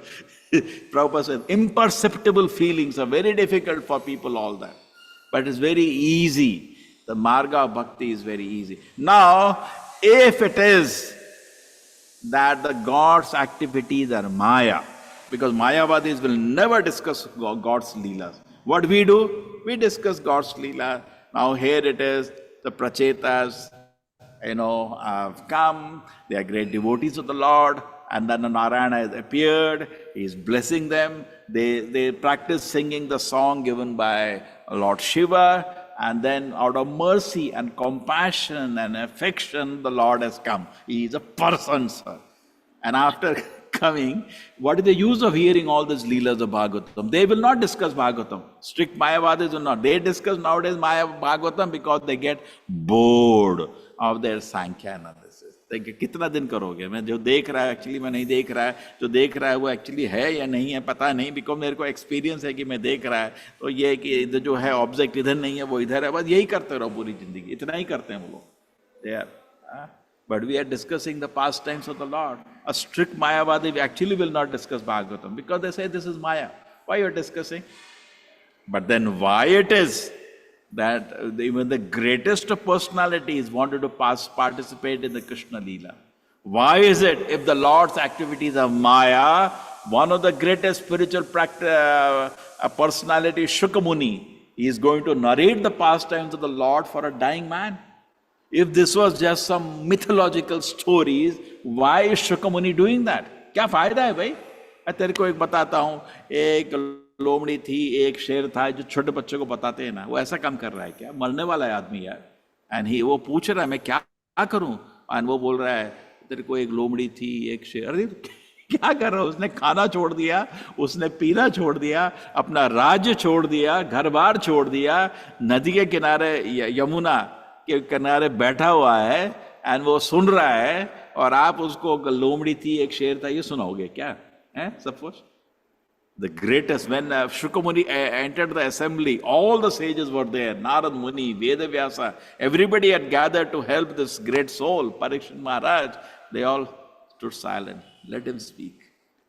Prabhupada says, imperceptible feelings are very difficult for people, all that. But it's very easy. The marga of bhakti is very easy. Now, if it is that the God's activities are Maya, because Mayavadis will never discuss God's Leelas. What we do? We discuss God's Leela. Now here it is, the Prachetas, have come, they are great devotees of the Lord, and then Narayana has appeared, he is blessing them, they practice singing the song given by Lord Shiva, and then out of mercy and compassion and affection, the Lord has come. He is a person, sir. And after coming, what is the use of hearing all these Leelas of Bhagavatam? They will not discuss Bhagavatam. Strict Mayavadis will not. They discuss nowadays Bhagavatam because they get bored of their Sankhya analysis. They get, कितना दिन करोगे? मैं जो देख रहा है actually मैं नहीं देख रहा है, जो देख रहा है वो एक्चुअली है या नहीं है पता नहीं, बिकॉज मेरे को एक्सपीरियंस है कि मैं देख रहा है, तो ये है कि जो है ऑब्जेक्ट इधर नहीं है वो इधर है, बस यही करते रहो पूरी जिंदगी, इतना ही करते हैं वो लोग. But we are discussing the pastimes of the Lord. A strict Mayavadi actually will not discuss Bhagavatam because they say this is Maya. Why you are discussing? But then why it is that even the greatest of personalities wanted to participate in the Krishna Leela? Why is it if the Lord's activities are Maya, one of the greatest spiritual personality, Shukamuni, he is going to narrate the pastimes of the Lord for a dying man? If this was just some mythological stories, why is Shukamuni doing that? क्या फायदा है भाई? मैं तेरे को एक बताता हूँ, एक लोमड़ी थी, एक शेर था, जो छोटे बच्चों को बताते हैं ना, वो ऐसा काम कर रहा है क्या? मरने वाला है आदमी यार. एंड ही वो पूछ रहा है मैं क्या करूं? एंड वो बोल रहा है तेरे को एक लोमड़ी थी, एक शेर. अरे क्या कर रहा है? उसने खाना छोड़ दिया, उसने पीना छोड़ दिया, अपना राज्य छोड़ दिया, घर बार छोड़ दिया, नदी के किनारे यमुना के किनारे बैठा हुआ है एंड वो सुन रहा है, और आप उसको लोमड़ी थी, एक शेर था, ये सुनाओगे क्या? है suppose the greatest, when Shukamuni entered the assembly, all the sages were there, Narad Muni, Vedavyasa, everybody had gathered to help this great soul, Parikshit Maharaj. They all stood silent, let him speak.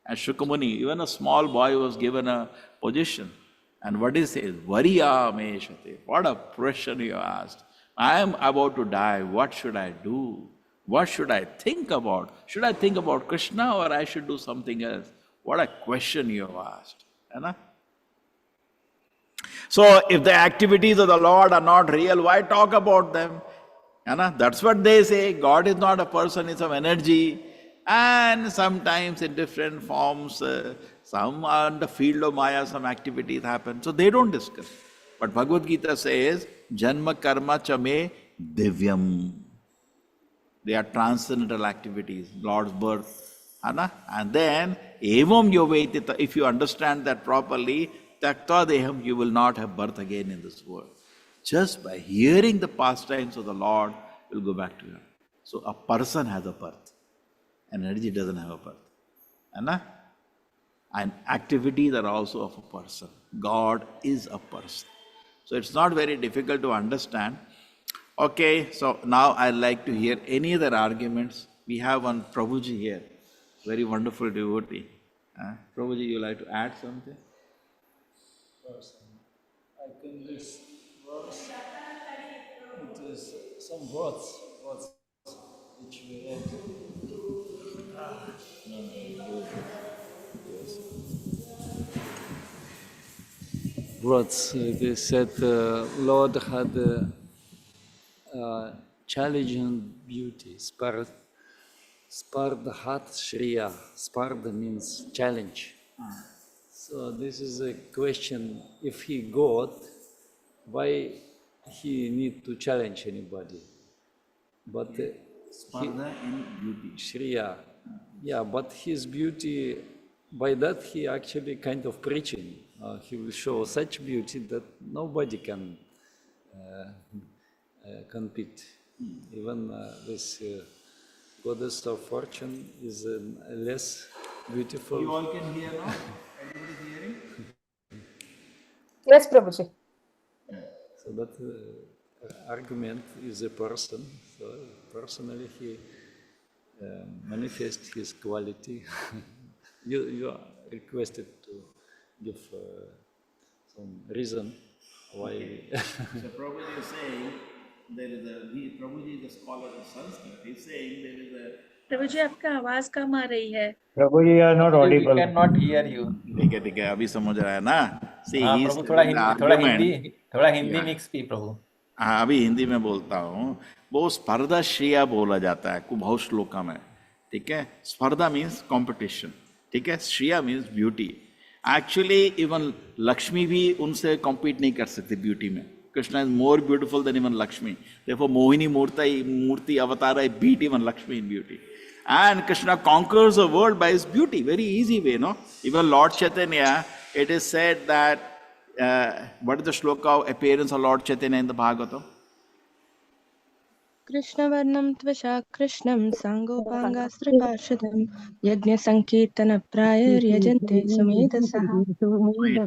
And Shukamuni, even a small boy, was given a position. And what he says, Variya me shate. What a question you asked. I am about to die, what should I do? What should I think about? Should I think about Krishna or I should do something else? What a question you have asked. Right? So, if the activities of the Lord are not real, why talk about them? Right? That's what they say. God is not a person, it's some energy. And sometimes in different forms, some on the field of Maya, some activities happen. So they don't discuss. But Bhagavad Gita says, Janma karma chame divyam. They are transcendental activities, Lord's birth. And then, evam yovetita, if you understand that properly, takta deham, you will not have birth again in this world. Just by hearing the pastimes of the Lord, you will go back to Him. So a person has a birth. Energy doesn't have a birth. And activities are also of a person. God is a person. So it's not very difficult to understand. Okay, so now I'd like to hear any other arguments. We have one Prabhuji here, very wonderful devotee. Prabhuji, you like to add something? I think this verse, it is some words which we read. Words, they said Lord had challenging beauty, Spardhat Shriya. Spardha means challenge. So this is a question, if he God, why he need to challenge anybody? But Spardha in beauty. Shriya. Yeah, but his beauty, by that he actually kind of preaching. He will show such beauty that nobody can compete. Even this goddess of fortune is less beautiful. You all can hear now? Everybody hearing? Yes, Prabhuji. So that argument is a person. So personally he manifests his quality. You are requested to give some reason Why? So Prabhuji is saying there is Prabhuji is a scholar of Sanskrit. He's saying there is a. Prabhu ji आपका आवाज कम आ रही है. Prabhu ji are not We audible. cannot hear you. ठीक है अभी समझ रहा है ना. See, हाँ he's प्रभु थोड़ा हिंदी मिक्स की प्रभु. हाँ अभी हिंदी में बोलता हूँ. वो स्पर्धा श्रेया बोला जाता है बहुत श्लोका में. ठीक है. स्पर्धा मीन्स कॉम्पिटिशन. ठीक है. Shreya means beauty. Actually even Lakshmi भी उनसे कॉम्पीट नहीं कर सकती ब्यूटी में. Krishna is more beautiful than even Lakshmi. देखो मोहिनी मूर्ति अवतार है beat even Lakshmi in beauty. And Krishna conquers the world by his beauty, very easy way, no? Even Lord Chaitanya, it is said that, what is the shloka of appearance of Lord Chaitanya in the Bhagavatam? Krishnavarnam tvasha Krishnam Sangopangasripashadam Yajna Sankirtana Prayar Yajante Sumedasaha.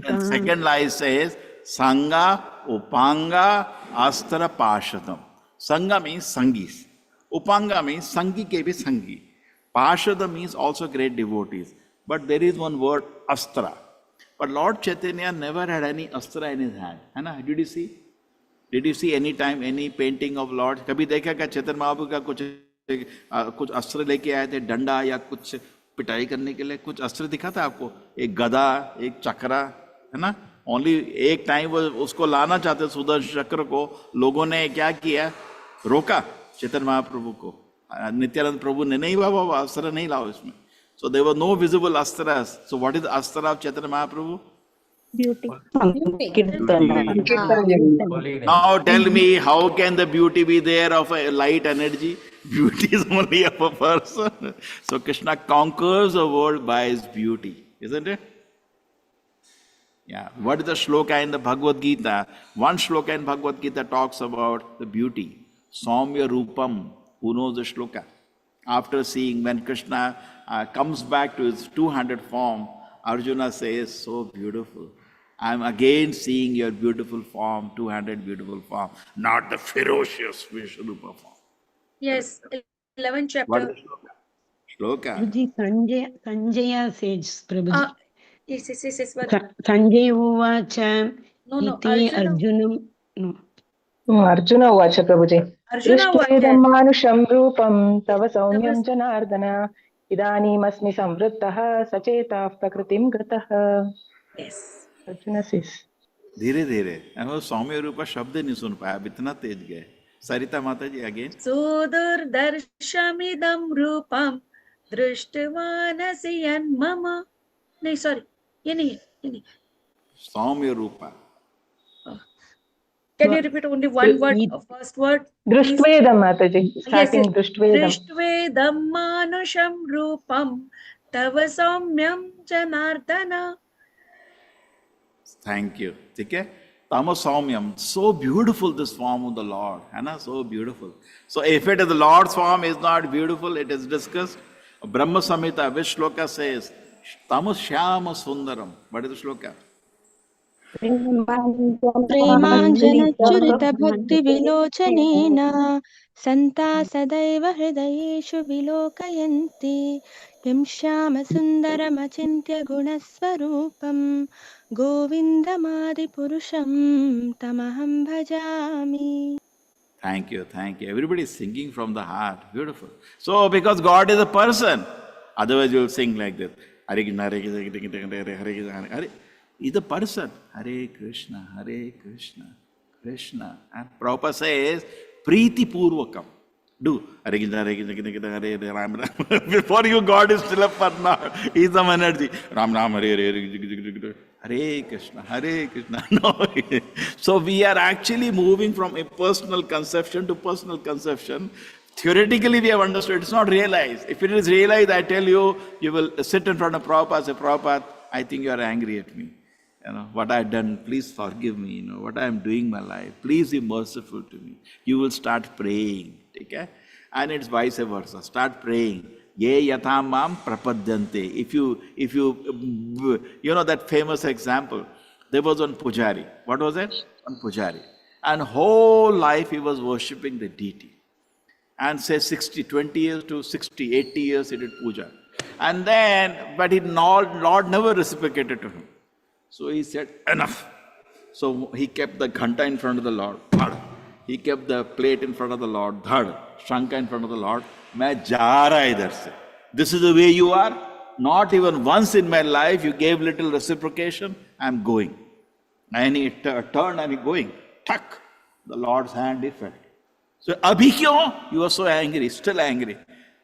And second line says, Sangha Upanga Astra Pashadam. Sangha means Sangis. Upanga means Sangi ke bhi Sangi. Pashada means also great devotees. But there is one word, Astra. But Lord Chaitanya never had any Astra in his hand. है ना? Did you see? Did you see any time any painting of Lord? कभी देखा क्या चैतन्य महाप्रभु का कुछ अस्त्र लेके आए थे, डंडा या कुछ पिटाई करने के लिए कुछ अस्त्र दिखा था आपको? एक गदा, एक चक्रा, है ना? ओनली एक टाइम वो उसको लाना चाहते सुदर्शन चक्र को, लोगों ने क्या किया? रोका चैतन्य महाप्रभु को. नित्यानंद प्रभु ने नहीं बाबा अस्त्र नहीं लाओ इसमें. So there were no visible astras. So what is the astra of Chaitanya Mahaprabhu? Beauty. Now tell me, how can the beauty be there of a light energy? Beauty is only of a person. So Krishna conquers the world by his beauty, isn't it? Yeah. What is the shloka in the Bhagavad Gita? One shloka in Bhagavad Gita talks about the beauty. Saumya Rupam. Who knows the shloka? After seeing, when Krishna comes back to his two-handed form, Arjuna says, so beautiful. I am again seeing your beautiful form, two-handed beautiful form, not the ferocious Vishnurupa form. Yes, 11th chapter. What is the shloka? Prabhuji, Sanjaya says, Prabhuji. Yes. Sanjaya uvacha iti Arjunam. No. Arjuna uvacha Prabhuji. Arjuna manusham rupam tava saumyam janardana idanim asmi samvrittah sachetah prakritim gratah. Yes. Arjuna says. धीरे धीरे. वो सौम्य रूपा शब्द नहीं सुन पाया, अब इतना तेज गए. सरिता माता जी अगेन. सुदुर्दर्शमिदं रूपम दृष्टवानसि यन्मम. नहीं सॉरी, ये नहीं. सौम्य रूपा. Can you repeat only one word? First word. Drishtvedam Mataji. Starting yes. Drishtvedam manusham rupam tava saumyam janardana. Thank you. Okay? Tama saumyam. So beautiful this form of the Lord. Anna, so beautiful. So if it is the Lord's form is not beautiful, it is discussed. Brahma Samhita, which shloka says, Tama shyama sundaram. What is the shloka? प्रेमाञ्जनच्युरित भक्तिविलोचनेन सन्ता सदैव हृदयेषु विलोकयन्ति यं श्यामसुन्दरमचिन्त्य गुणस्वरूपं गोविन्दमादिपुरुषं तमहं भजामि. Thank you. Everybody is singing from the heart. Beautiful. So because God is a person, otherwise you will sing like this. Hare Krishna, Hare Krishna, Hare Krishna, Hare. Is the person. Hare Krishna, Krishna. And Prabhupada says, Preeti Purvakam. Do. Hare Krishna, Hare Ram. Before you, God is still up for now. He is some energy. Ram, Hare Krishna. No. So we are actually moving from impersonal conception to personal conception. Theoretically we have understood. It's not realized. If it is realized, I tell you, you will sit in front of Prabhupada, say, Prabhupada, I think you are angry at me. What I have done, please forgive me. What I am doing in my life, please be merciful to me. You will start praying. Okay? And it's vice versa. Start praying. Ye yatham mam prapadyante. If you know that famous example, there was one pujari. What was it? One pujari. And whole life he was worshipping the deity. And say 20 years to 60, 80 years he did puja. And then, but Lord never reciprocated to him. So he said, enough. So he kept the ghanta in front of the Lord. Dhad. He kept the plate in front of the Lord. Dhad. Shanka in front of the Lord. Main ja raha idhar se. This is the way you are. Not even once in my life you gave little reciprocation. I'm going. And he turned and he going. Tuck. The Lord's hand he felt. So, abhi kyon? You are so angry, still angry.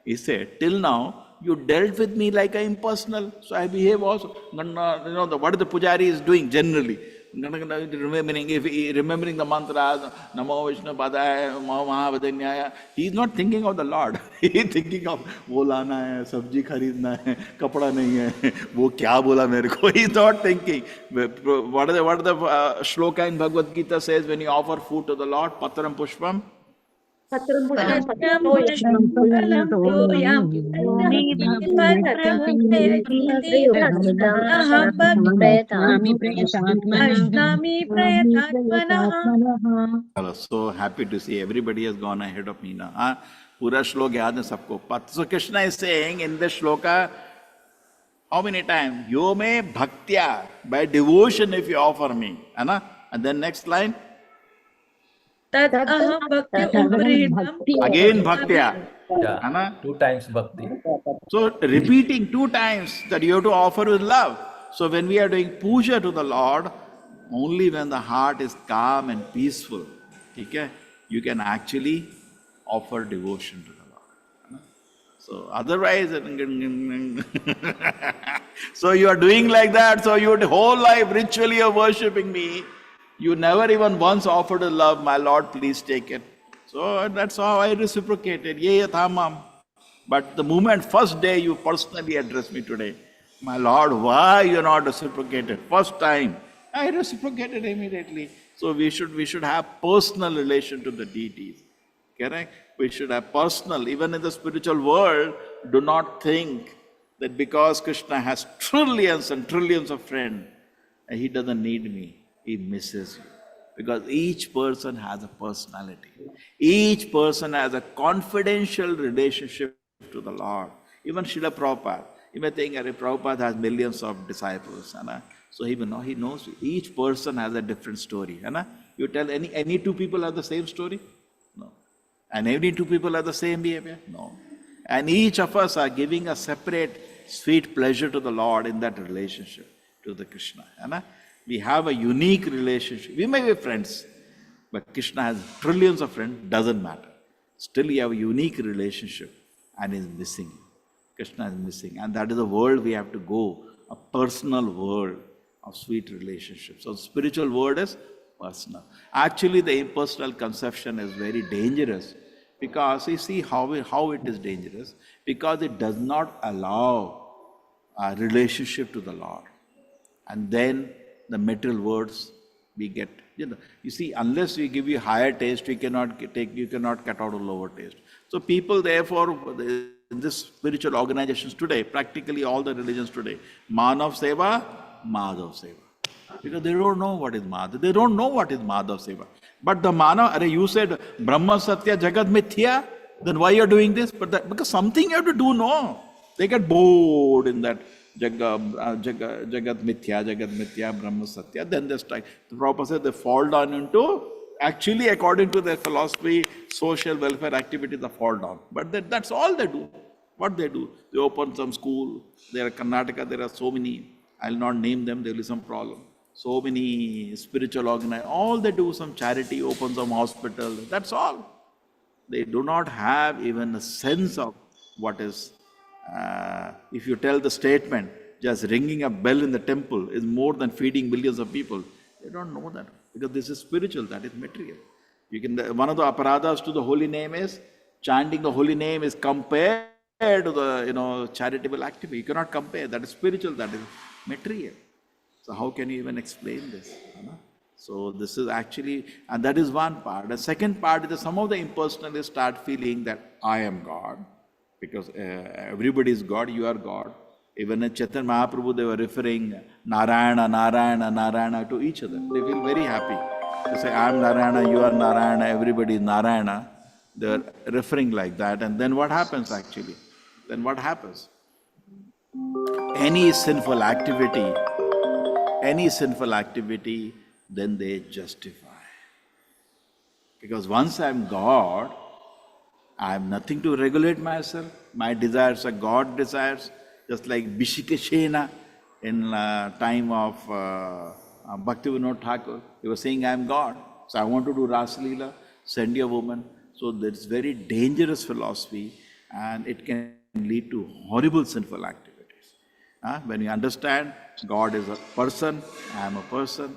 He said, till now, you dealt with me like an impersonal, so I behave also. You know, what the pujari is doing generally. Remembering the mantras, Namo Vishnu Padaya, Mahavadanyaya. He is not thinking of the Lord. He is thinking of, wo lana hai, sabji kharidna hai, kapda nahi hai, wo kya bola mere ko. He is not thinking. What the shloka in Bhagavad Gita says when you offer food to the Lord, Patram Pushpam? Patram pushpam Patram patram pushpam phalam toyam yad pravritti aham Ashnami prayathatmanah. I was so happy to see everybody has gone ahead of me now. Pura shloka yaad hai sabko. So Krishna is saying in this shloka, how many times? Yo me bhaktya, by devotion if you offer me. And then next line. Tad aham bhakti uprihitam. Again bhaktya. Yeah, 2 times bhakti. So repeating 2 times that you have to offer with love. So when we are doing puja to the Lord, only when the heart is calm and peaceful, okay, you can actually offer devotion to the Lord. So otherwise, so you are doing like that, so your whole life ritually are worshipping me. You never even once offered a love, my Lord, please take it. So that's how I reciprocated. Ye yathamam. But the moment, first day you personally addressed me today, my Lord, why you are not reciprocated? First time, I reciprocated immediately. So we should have personal relation to the deities. Correct? We should have personal, even in the spiritual world, do not think that because Krishna has trillions and trillions of friends, he doesn't need me. He misses you. Because each person has a personality. Each person has a confidential relationship to the Lord. Even Srila Prabhupada. You may think Prabhupada has millions of disciples. So he knows each person has a different story. You tell any 2 people have the same story? No. And any 2 people have the same behavior? No. And each of us are giving a separate sweet pleasure to the Lord in that relationship to the Krishna. We have a unique relationship. We may be friends, but Krishna has trillions of friends, doesn't matter. Still you have a unique relationship and is missing. Krishna is missing. And that is the world we have to go, a personal world of sweet relationships. So spiritual world is personal. Actually, the impersonal conception is very dangerous because you see how it is dangerous, because it does not allow a relationship to the Lord. And then the material words we get, you see, unless we give you higher taste, you cannot cut out a lower taste. So people, therefore, in this spiritual organizations today, practically all the religions today, Manav Seva, Madhav Seva. Because they don't know what is Madhav. They don't know what is Madhav Seva. But the Manav, you said Brahma Satya Jagat Mithya, then why you are doing this? Because something you have to do, no. They get bored in that Jagat Mithya, Brahma Satya. Then they strike. The Prabhupada said they fall down into, actually according to their philosophy, social welfare activities, they fall down. But that's all they do. What they do? They open some school. There are Karnataka, there are so many, I'll not name them, there will be some problem. So many spiritual organizations, all they do some charity, open some hospital, that's all. They do not have even a sense of what is. If you tell the statement, just ringing a bell in the temple is more than feeding millions of people, they don't know that. Because this is spiritual, that is material. One of the aparadhas to the holy name is, chanting the holy name is compared to the charitable activity. You cannot compare, that is spiritual, that is material. So how can you even explain this? So this is actually, and that is one part. The second part is that some of the impersonalists start feeling that I am God. Because everybody is God, you are God. Even in Chaitanya Mahaprabhu, they were referring Narayana, Narayana, Narayana to each other. They feel very happy. They say, I am Narayana, you are Narayana, everybody is Narayana. They are referring like that. And then what happens actually? Then what happens? Any sinful activity then they justify. Because once I'm God, I have nothing to regulate myself. My desires are God desires, just like Bishikashena in time of Bhaktivinoda Thakur. He was saying, I am God. So I want to do Rasa Leela, send you a woman. So that's very dangerous philosophy and it can lead to horrible sinful activities. When you understand God is a person, I am a person,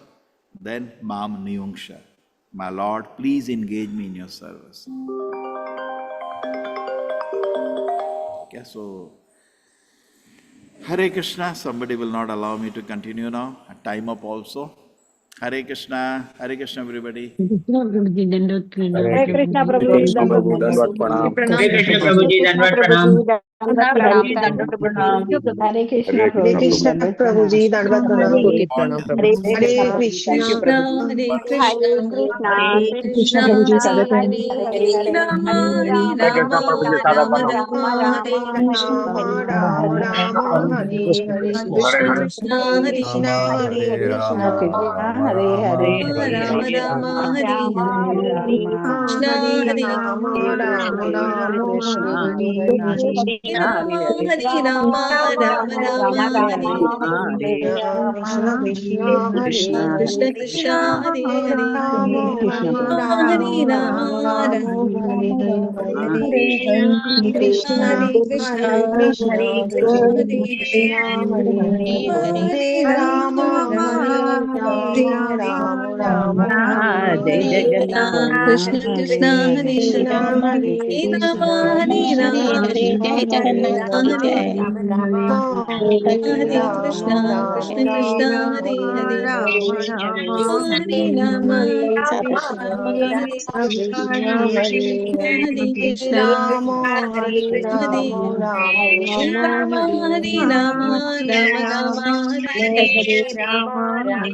then Mam Niyungsha. My Lord, please engage me in your service. Okay, so Hare Krishna, somebody will not allow me to continue now. Time up also. Hare Krishna everybody. Hare Krishna Prabhuji, Dandavat Pranam. Hare Krishna Prabhuji, Dandavat Pranam. Hare Krishna Hare Prabhuji, Krishna Dandavat Pranam. Prabhuji, Dandavat Pranam. Hare Pranam Hare Prabhuji. Hare Krishna, Krishna. Hare Hare Krishna, Krishna, Krishna Krishna Prabhuji, Krishna, Krishna, Dandavat Hare Pranam. Hare Hare, Hare Rama, Hare Hare Rama, Rama, Rama Rama Rama, Rama, Rama Hare Rama, Krishna. Hare Rama, Hare. Rama, Rama, Hare Hare. Krishna Krishna, Hare Hare Krishna, Hare, Hare Krishna Krishna. Krishna, Hare Hare, Hare Rama Hare Rama, Rama, Hare Hare Hare, Rama, Krishna Hare Hare Rama, Rama, Hare Rama, Krishna, Hare Hare Hare. Krishna, Rama, Hare Hare, Hare Rama, Rama Rama, Hare Hare Krishna, Krishna, Hare Krishna, Hare. Krishna Krishna, Hare Hare, Rama, Krishna, Hare Hare Rama, Rama, Rama, Rama Hare Rama, Hare. Hare Krishna, Krishna, Hare Hare Krishna, Krishna, Hare Krishna Krishna, Krishna, Hare Hare. Hare Hare Rama, Rama, Rama Hare Rama, Rama, Hare Rama Rama, Jai Hare Hare Hare. Krishna, Jagannath, Krishna Hare Hare Krishna, Hare, Hare Hare Krishna, Rama, Hare Hare Krishna Rama, Hare, Krishna, Jai Hare Jagannath, Rama Hare. Hare, Jai Hare Hare Rama, Krishna, Rama, Krishna Krishna, Rama, Hare Hare, Hare Hare Rama, Hare Hare Krishna, Rama, Hare Krishna Krishna, Krishna, Hare Hare. Hare Hare Krishna, Rama, Hare Hare Rama, Rama, Krishna Rama, Rama, Hare Hare Hare. Rama, Rama Rama, Hare Hare.